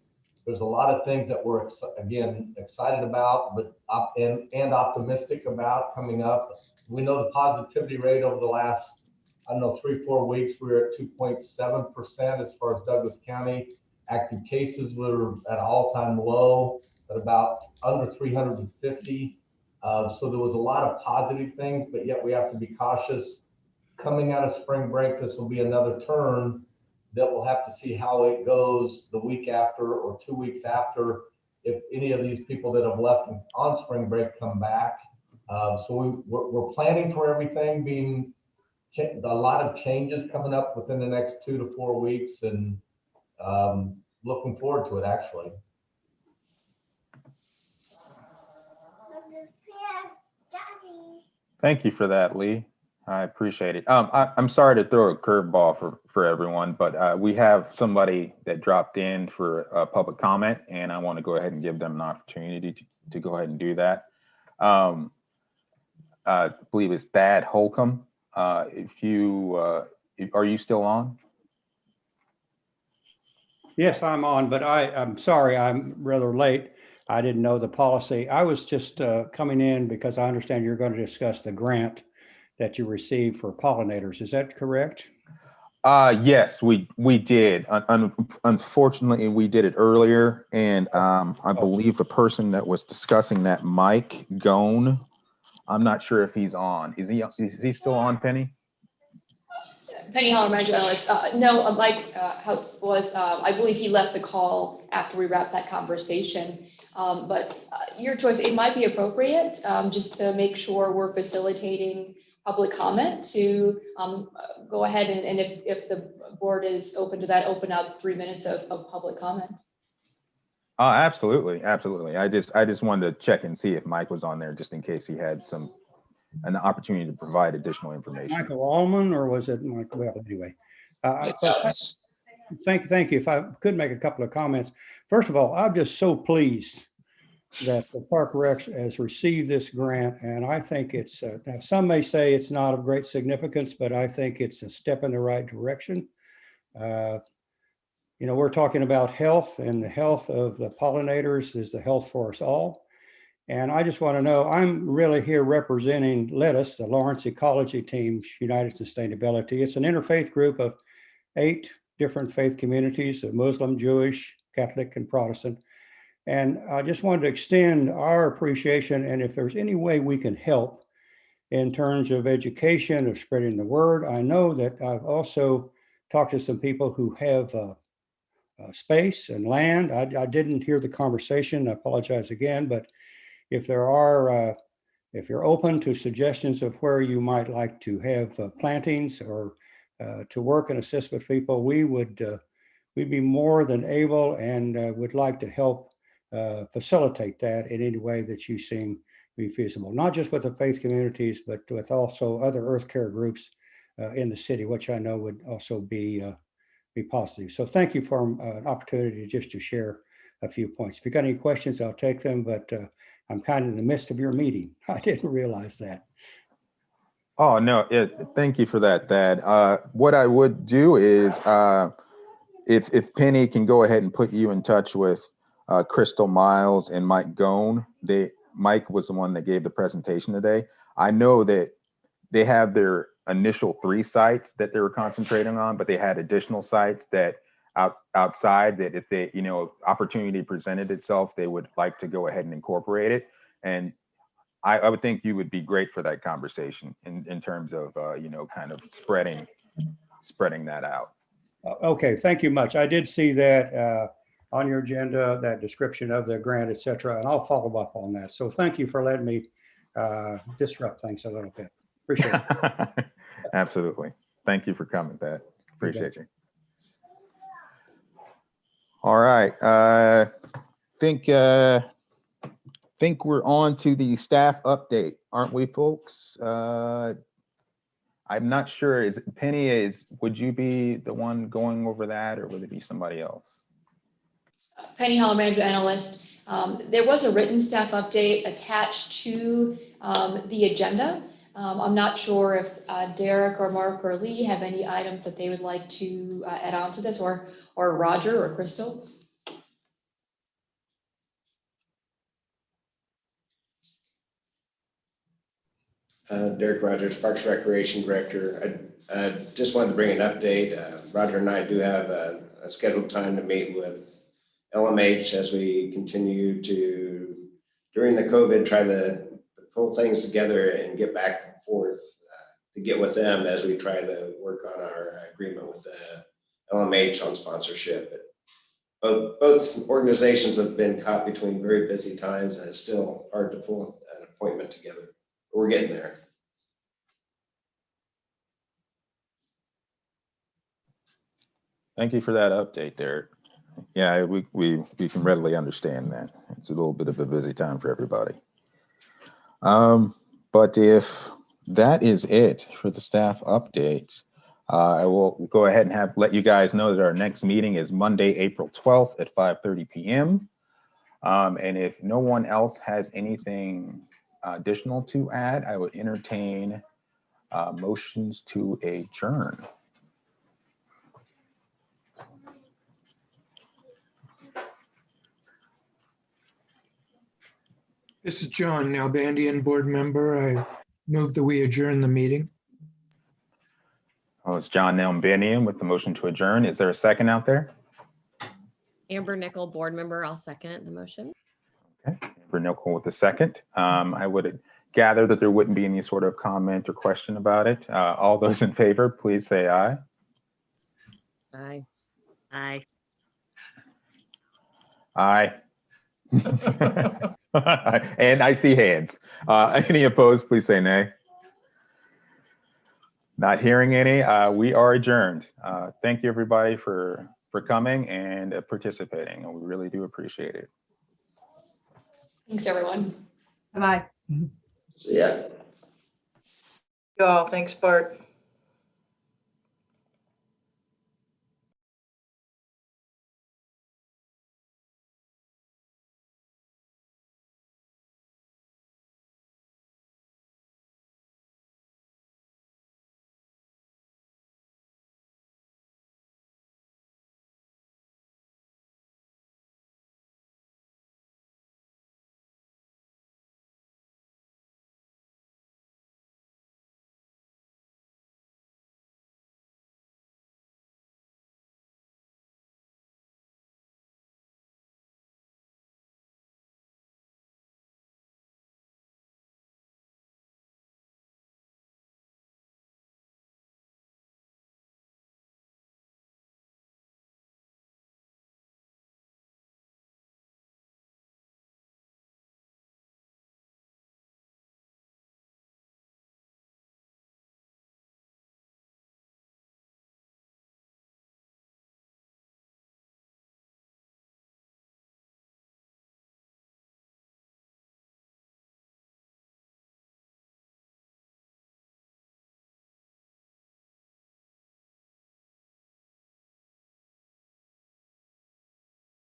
There's a lot of things that we're excited about, but and optimistic about coming up. We know the positivity rate over the last, 3-4 weeks, we were at 2.7% as far as Douglas County. Active cases were at an all-time low at about under 350. So there was a lot of positive things, but yet we have to be cautious. Coming out of spring break, this will be another turn that we'll have to see how it goes the week after or 2 weeks after, if any of these people that have left on spring break come back. So we're planning for everything, being a lot of changes coming up within the next 2 to 4 weeks, and looking forward to it, actually. Thank you for that, Lee. I appreciate it. I'm sorry to throw a curveball for everyone, but we have somebody that dropped in for a public comment, and I want to go ahead and give them an opportunity to go ahead and do that. I believe it's Thad Holcomb. Are you still on? Yes, I'm on, but I'm sorry, I'm rather late. I didn't know the policy. I was just coming in because I understand you're going to discuss the grant that you received for pollinators. Is that correct? Yes, we did. Unfortunately, we did it earlier, and I believe the person that was discussing that, Mike Gone, I'm not sure if he's on. Is he still on, Penny? Penny Holler, manager analyst. No, Mike Houts was, I believe he left the call after we wrapped that conversation. But your choice, it might be appropriate just to make sure we're facilitating public comment to go ahead and if the board is open to that, open up 3 minutes of public comment. Absolutely, absolutely. I just wanted to check and see if Mike was on there, just in case he had an opportunity to provide additional information. Michael Allman, or was it Michael? Well, anyway. Thank you. If I could make a couple of comments. First of all, I'm just so pleased that the Park Rec has received this grant, and I think it's, now some may say it's not of great significance, but I think it's a step in the right direction. You know, we're talking about health, and the health of the pollinators is the health for us all. And I just want to know, I'm really here representing LETUS, the Lawrence Ecology Team's United Sustainability. It's an interfaith group of 8 different faith communities, Muslim, Jewish, Catholic, and Protestant. And I just wanted to extend our appreciation, and if there's any way we can help in terms of education, of spreading the word. I know that I've also talked to some people who have space and land. I didn't hear the conversation, I apologize again, but if there are, if you're open to suggestions of where you might like to have plantings or to work and assist with people, we would we'd be more than able and would like to help facilitate that in any way that you seem to be feasible, not just with the faith communities, but with also other earth care groups in the city, which I know would also be positive. So thank you for an opportunity just to share a few points. If you've got any questions, I'll take them, but I'm kind of in the midst of your meeting. I didn't realize that. Oh, no, thank you for that, Thad. What I would do is, if Penny can go ahead and put you in touch with Crystal Miles and Mike Gone. Mike was the one that gave the presentation today. I know that they have their initial 3 sites that they were concentrating on, but they had additional sites that outside that if they, you know, opportunity presented itself, they would like to go ahead and incorporate it. And I would think you would be great for that conversation in terms of, you know, kind of spreading that out. Okay, thank you much. I did see that on your agenda, that description of the grant, et cetera, and I'll follow up on that. So thank you for letting me disrupt things a little bit. Appreciate it. Absolutely. Thank you for coming, Pat. Appreciate you. All right. Think we're on to the staff update, aren't we, folks? I'm not sure. Would you be the one going over that, or would it be somebody else? Penny Holler, Manager Analyst. There was a written staff update attached to the agenda. I'm not sure if Derek or Mark or Lee have any items that they would like to add on to this, or Roger or Crystal. Derek Rogers, Parks Recreation Director. I just wanted to bring an update. Roger and I do have a scheduled time to meet with LMH as we continue to, during the COVID, try to pull things together and get back and forth to get with them as we try to work on our agreement with LMH on sponsorship. Both organizations have been caught between very busy times, and it's still hard to pull an appointment together. We're getting there. Thank you for that update, Derek. Yeah, we can readily understand that. It's a little bit of a busy time for everybody. But if that is it for the staff updates, I will go ahead and let you guys know that our next meeting is Monday, April 12th at 5:30 p.m. And if no one else has anything additional to add, I would entertain motions to adjourn. This is John Nalbandian, board member. I move that we adjourn the meeting. Oh, it's John Nalbandian with the motion to adjourn. Is there a second out there? Amber Nickel, board member. I'll second the motion. Okay, Amber Nickel with the second. I would gather that there wouldn't be any sort of comment or question about it. All those in favor, please say aye. Aye. Aye. Aye. And I see hands. Any opposed, please say nay. Not hearing any, we are adjourned. Thank you, everybody, for coming and participating. We really do appreciate it. Thanks, everyone. Bye-bye. See ya. You all, thanks, Bart.